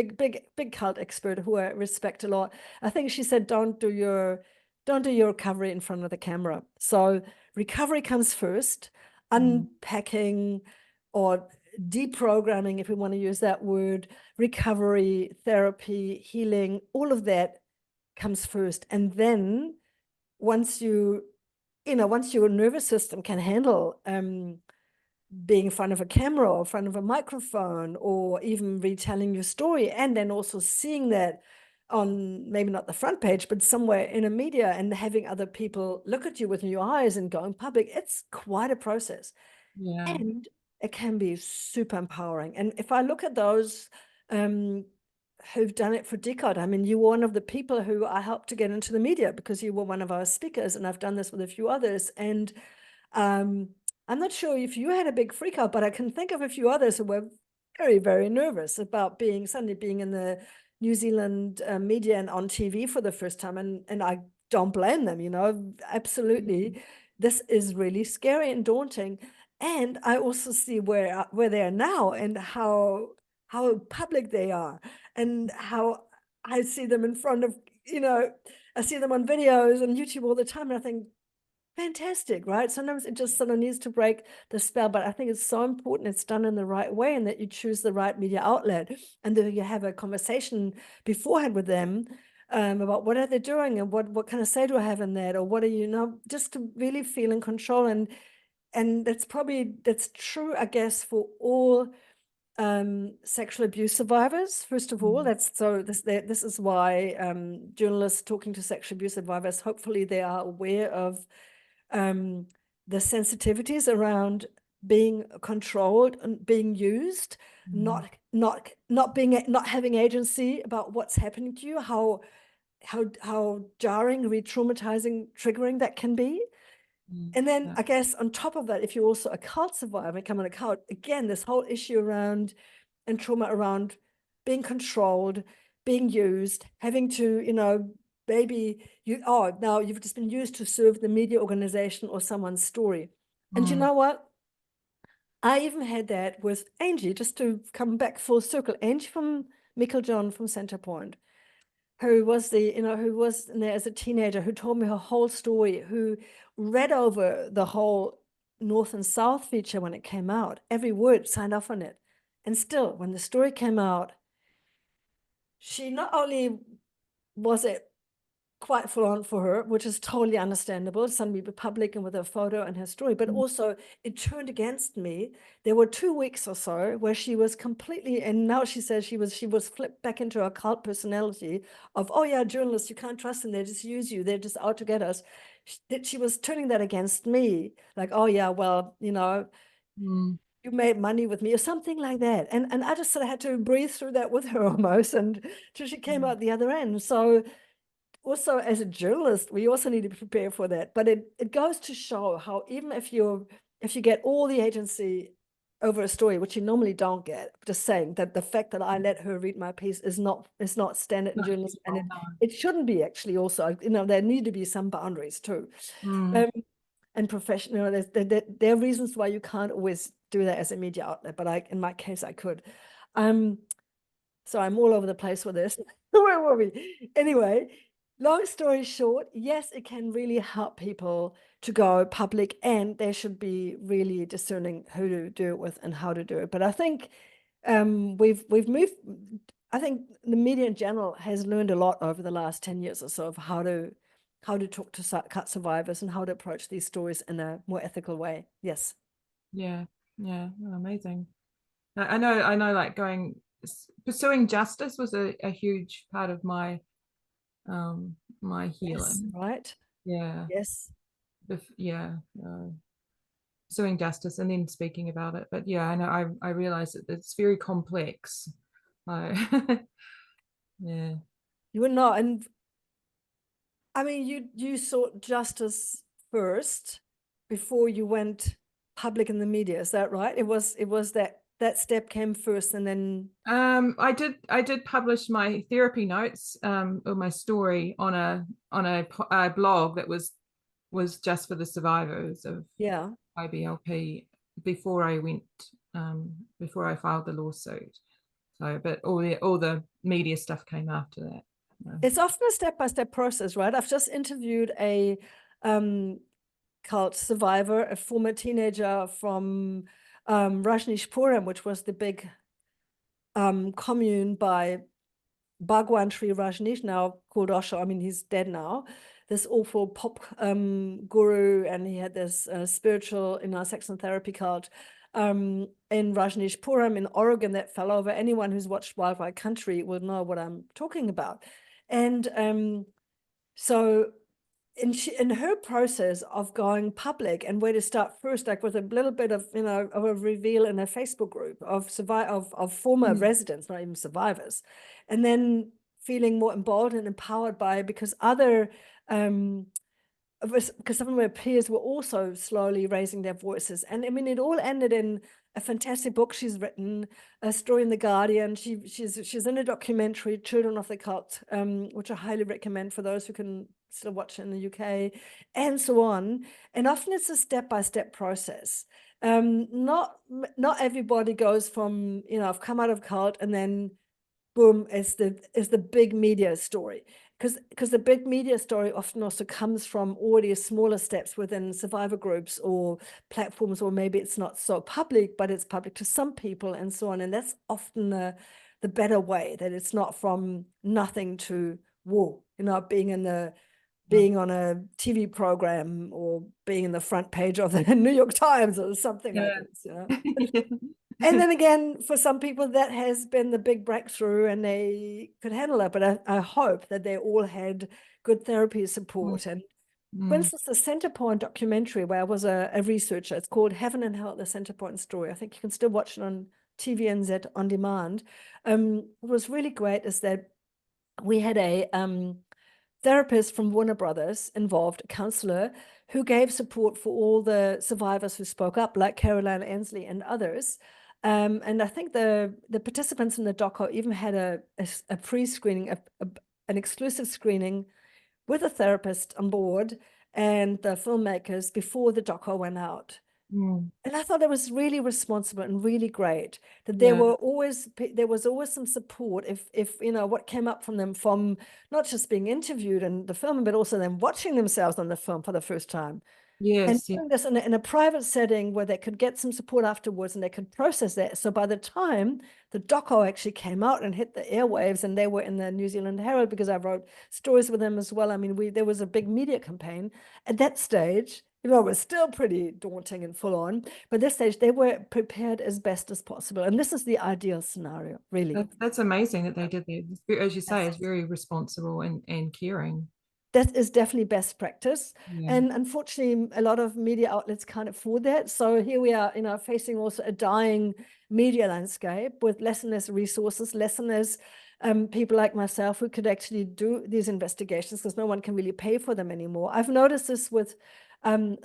big cult expert who I respect a lot. I think she said, don't do your recovery in front of the camera. So recovery comes first, unpacking or deprogramming, if we want to use that word, recovery, therapy, healing, all of that comes first. And then once your nervous system can handle being in front of a camera or in front of a microphone, or even retelling your story, and then also seeing that on maybe not the front page, but somewhere in a media, and having other people look at you with new eyes and going public, it's quite a process. Yeah. And it can be super empowering. And if I look at those who've done it for DeCult, I mean, you were one of the people who I helped to get into the media because you were one of our speakers, and I've done this with a few others. And I'm not sure if you had a big freak out, but I can think of a few others who were very, very nervous about suddenly being in the New Zealand media and on TV for the first time. And I don't blame them, absolutely. This is really scary and daunting. And I also see where they are now, and how public they are, and how I see them in front of, I see them on videos on YouTube all the time, and I think, fantastic, right? Sometimes it just sort of needs to break the spell, but I think it's so important it's done in the right way, and that you choose the right media outlet, and that you have a conversation beforehand with them about what are they doing, and what kind of say do I have in that, or what are just to really feel in control. And that's true, I guess, for all sexual abuse survivors. First of all, this is why journalists talking to sexual abuse survivors, hopefully they are aware of the sensitivities around being controlled and being used, not having agency about what's happening to you, how jarring, re-traumatizing, triggering that can be. And then I guess on top of that, if you're also a cult survivor, coming a cult, again, this whole issue around and trauma around being controlled, being used, having to, maybe now you've just been used to serve the media organization or someone's story. And you know what? I even had that with Angie, just to come back full circle. Angie from John from Centrepoint, who was in there as a teenager, who told me her whole story, who read over the whole North and South feature when it came out, every word, signed off on it. And still, when the story came out, she not only was it quite full on for her, which is totally understandable. Suddenly be public and with her photo and her story, but also it turned against me. There were 2 weeks or so where she was completely, and now she says she was flipped back into a cult personality of, oh yeah, journalists, you can't trust them, they just use you, they're just out to get us. She was turning that against me, like, oh yeah, well, you know, you made money with me or something like that. And I just sort of had to breathe through that with her almost, and till she came out the other end. So also as a journalist, we also need to prepare for that. But it goes to show how even if you get all the agency over a story, which you normally don't get, just saying that the fact that I let her read my piece is not standard in journalism, and it shouldn't be actually. Also, you know, there need to be some boundaries too. And professional, there are reasons why you can't always do that as a media outlet, but in my case, I could. So I'm all over the place with this. Where were we? Anyway, long story short, yes, it can really help people to go public, and they should be really discerning who to do it with and how to do it. But I think we've moved. I think the media in general has learned a lot over the last 10 years or so of how to talk to cut survivors and how to approach these stories in a more ethical way. Yes. Yeah. Oh, amazing. I know like pursuing justice was a huge part of my my healing. Yes, right. Yeah. Yes. Pursuing justice and then speaking about it. But yeah, I know I realize that it's very complex. Yeah. You were not, and I mean, you sought justice first before you went public in the media. Is that right? It was that step came first, and then I did publish my therapy notes or my story on a blog that was just for the survivors of IBLP before I filed the lawsuit. So, but all the media stuff came after that. It's often a step-by-step process, right? I've just interviewed a cult survivor, a former teenager from Rajneeshpuram, which was the big commune by Bhagwan Sri Rajneesh, now called Osho. I mean, he's dead now. This awful pop guru, and he had this spiritual, Saxon therapy cult in Rajneeshpuram in Oregon that fell over. Anyone who's watched Wildfire Country will know what I'm talking about. And so in her process of going public and where to start first, like with a little bit of, of a reveal in a Facebook group of former residents, not even survivors, and then feeling more emboldened and empowered because because some of my peers were also slowly raising their voices. And I mean, it all ended in a fantastic book she's written, a story in The Guardian. She's in a documentary, Children of the Cult, which I highly recommend for those who can still watch it in the UK, and so on. And often it's a step-by-step process. Not everybody goes from, I've come out of cult and then boom, is the big media story. Because the big media story often also comes from already smaller steps within survivor groups or platforms, or maybe it's not so public, but it's public to some people and so on. And that's often the better way, that it's not from nothing to whoa, being on a TV program or being in the front page of the New York Times or something like this. And then again, for some people, that has been the big breakthrough and they could handle it. But I hope that they all had good therapy support. And for instance, the Centerpoint documentary, where I was a researcher, it's called Heaven and Hell, the Centerpoint Story. I think you can still watch it on TVNZ on demand. What was really great is that we had a therapist from Warner Brothers involved, a counselor, who gave support for all the survivors who spoke up, like Caroline Ansley and others. And I think the participants in the doco even had a pre-screening, an exclusive screening with a therapist on board and the filmmakers before the doco went out. And I thought that was really responsible and really great, that there was always some support if what came up from them, from not just being interviewed in the film, but also them watching themselves on the film for the first time. And Yes, yeah. doing this in a private setting where they could get some support afterwards and they could process that. So by the time the doco actually came out and hit the airwaves, and they were in the New Zealand Herald because I wrote stories with them as well. I mean, there was a big media campaign at that stage. You know, it was still pretty daunting and full on, but at this stage they were prepared as best as possible. And this is the ideal scenario, really. That's amazing that they did that. As you say, Yes. it's very responsible and caring. That is definitely best practice. Yeah. And unfortunately, a lot of media outlets can't afford that. So here we are, you know, facing also a dying media landscape with less and less resources, less and less people like myself who could actually do these investigations because no one can really pay for them anymore. I've noticed this with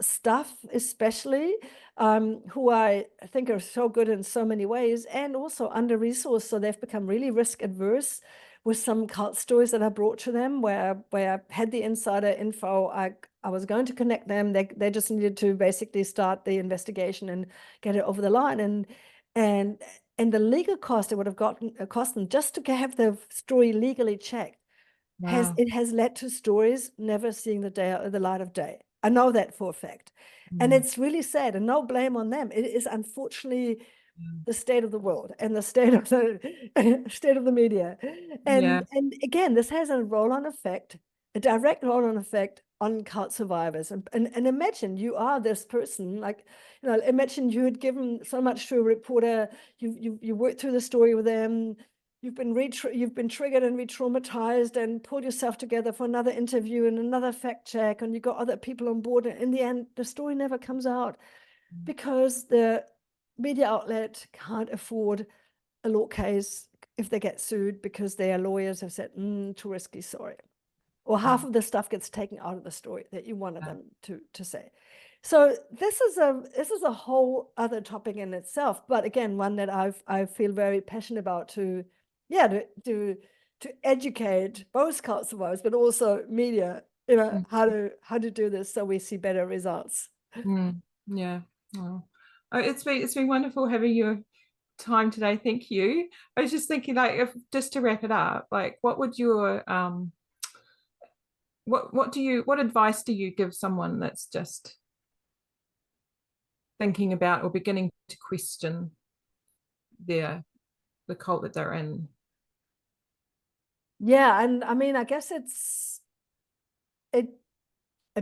staff, especially, who I think are so good in so many ways and also under-resourced. So they've become really risk adverse with some cult stories that I brought to them where I had the insider info. I was going to connect them. They just needed to basically start the investigation and get it over the line. And the legal cost it would have cost them just to have the story legally checked Wow. has led to stories never seeing the light of day. I know that for a fact. And Mm. it's really sad, and no blame on them. It is unfortunately Yeah. the state of the world and the state of the state of the media. Yeah. And again, this has a roll-on effect, a direct roll-on effect on cult survivors. And imagine you are this person, like, you know, imagine you had given so much to a reporter, you worked through the story with them, you've been triggered and re-traumatized and pulled yourself together for another interview and another fact check, and you got other people on board. And in the end, the story never comes out because the media outlet can't afford a law case if they get sued because their lawyers have said, too risky, sorry. Or half of the stuff gets taken out of the story that you wanted them to say. So this is a whole other topic in itself, but again, one that I feel very passionate about to educate both cult survivors, but also media, you know, Mm. how to do this so we see better results. Mm. Yeah. Oh. Oh, it's been wonderful having your time today. Thank you. I was just thinking, like, if just to wrap it up, like, what would your what advice do you give someone that's just thinking about or beginning to question the cult that they're in? Yeah, and I mean, I guess it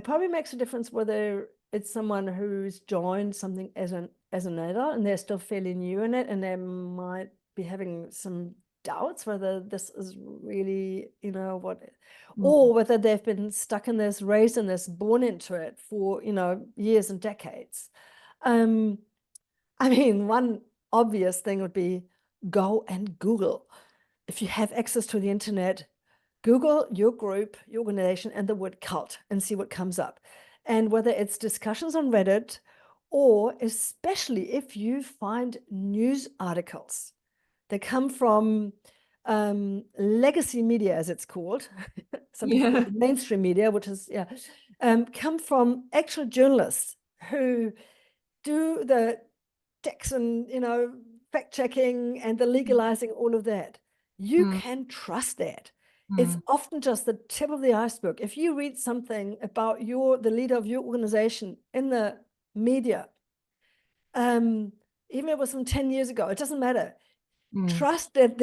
probably makes a difference whether it's someone who's joined something as an adult and they're still fairly new in it, and they might be having some doubts whether this is really, you know, what, Mm. or whether they've been stuck in this, raised in this, born into it for, you know, years and decades. I mean, one obvious thing would be go and Google. If you have access to the internet, Google your group, your organization, and the word cult and see what comes up. And whether it's discussions on Reddit, or especially if you find news articles that come from legacy media, as it's called, some people call Yeah. it mainstream media, which is, yeah, come from actual journalists who do the checks and, you know, fact checking and the legalizing, all of that. You Mm. can trust that. It's Mm. often just the tip of the iceberg. If you read something about the leader of your organization in the media, even if it was from 10 years ago, it doesn't matter. Mm. Trust that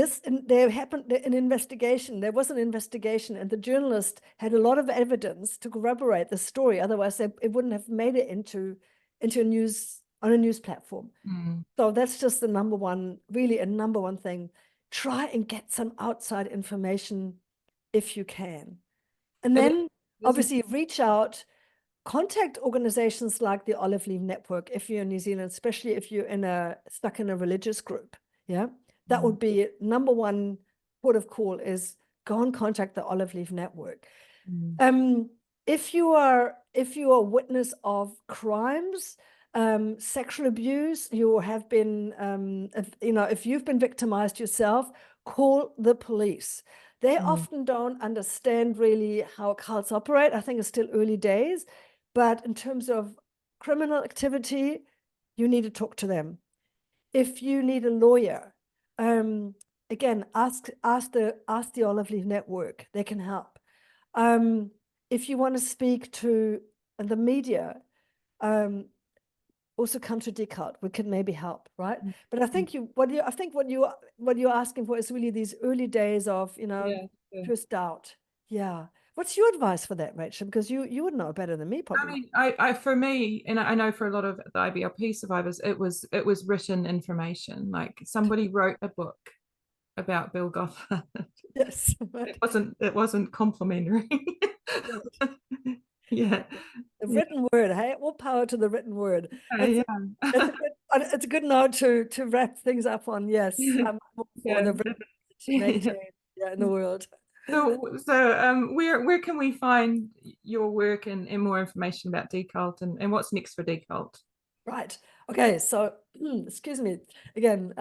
there happened an investigation. There was an investigation, and the journalist had a lot of evidence to corroborate the story. Otherwise, it wouldn't have made it into a news platform. Mm. So that's just the number one, really a number one thing. Try and get some outside information if you can. And It then is. obviously reach out, contact organizations like the Olive Leaf Network if you're in New Zealand, especially if you're stuck in a religious group. Yeah, that Mm. would be number one port of call, is go and contact the Olive Leaf Network. Mm. If you are a witness of crimes, sexual abuse, you have been, if you've been victimized yourself, call the police. They Mm. often don't understand really how cults operate. I think it's still early days, but in terms of criminal activity, you need to talk to them. If you need a lawyer, again, ask the Olive Leaf Network. They can help. Um, if you want to speak to the media, also come to DeCult. We could maybe help, right? But I think what you're asking for is really these early days of, Yeah. first doubt. Yeah. What's your advice for that, Rachel? Because you would know better than me, I probably. mean, I for me, and I know for a lot of the IBLP survivors, it was written information. Like somebody wrote a book about Bill Gothard. Yes. Right. It wasn't complimentary. Right. Yeah. The Yeah. written word, hey, all power to the written word. It's Yeah. it's a good note to wrap things up on. Yes, I'm all for Yeah. the written word to make Yeah. change, in the world. So where can we find your work and more information about DeCult and what's next for DeCult? Right. Okay. So, excuse me again.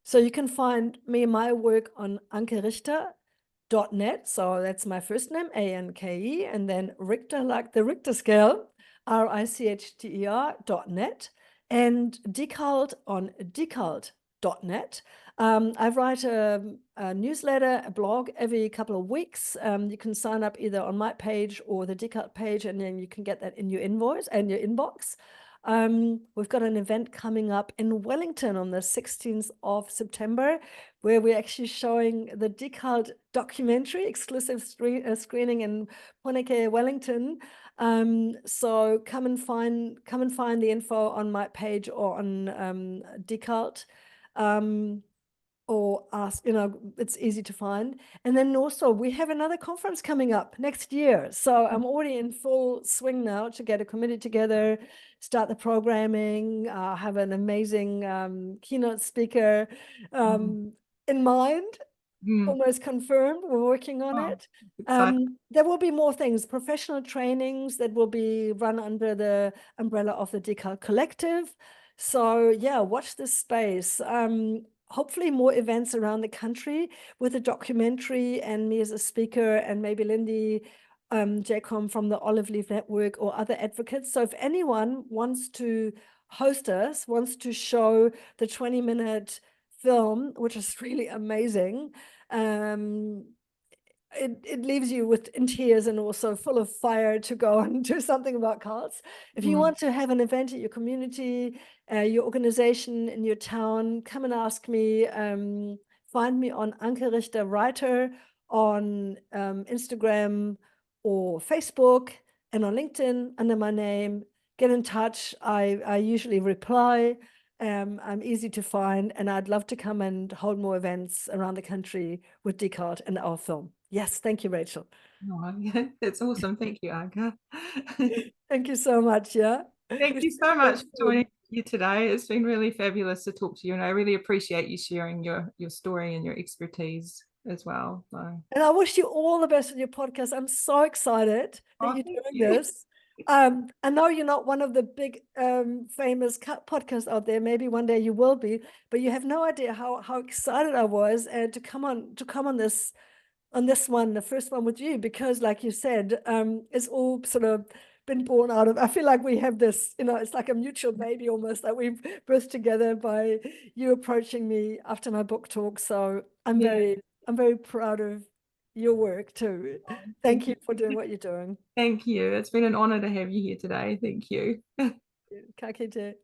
So you can find me and my work on ankerichter.net. So that's my first name, Anke, and then Richter, like the Richter scale, RICHTER.net, and DeCult on DeCult.net. I write a newsletter, a blog every couple of weeks. You can sign up either on my page or the DeCult page, and then you can get that in your invoice and your inbox. We've got an event coming up in Wellington on the 16th of September, where we're actually showing the DeCult documentary, exclusive screening in Poneke, Wellington. So come and find the info on my page or on DeCult. Or ask, it's easy to find. And then also we have another conference coming up next year. So I'm already in full swing now to get a committee together, start the programming, have an amazing keynote speaker in mind, Mm. almost confirmed. We're working on Oh, it. exciting. There will be more things, professional trainings that will be run under the umbrella of the DeCult Collective. So yeah, watch this space. Hopefully more events around the country with a documentary and me as a speaker and maybe Lindy Jacom from the Olive Leaf Network or other advocates. So if anyone wants to host us, wants to show the 20-minute film, which is really amazing, it leaves you in tears and also full of fire to go and do something about cults. If you Mm. want to have an event at your community, your organization in your town, come and ask me. Find me on Anke Richter Writer on Instagram or Facebook and on LinkedIn under my name. Get in touch. I usually reply. I'm easy to find, and I'd love to come and hold more events around the country with DeCult and our film. Yes, thank you, Rachel. Oh, yeah, that's awesome. Thank you, Anka. Thank you so much. Yeah. Thank We you speak so again much for soon. joining you today. It's been really fabulous to talk to you, and I really appreciate you sharing your story and your expertise as well. So, And I wish you all the best with your podcast. I'm so excited that oh, you're thank doing you. this. I know you're not one of the big famous podcasts out there. Maybe one day you will be, but you have no idea how excited I was to come on this one, the first one with you, because like you said, it's all sort of been born out of, I feel like we have this, it's like a mutual baby almost that we've birthed together by you approaching me after my book talk. So I'm Yeah, very proud of your work too. thank Thank you. you for doing what you're doing. Thank you. It's been an honor to have you here today. Thank you. Ka kite.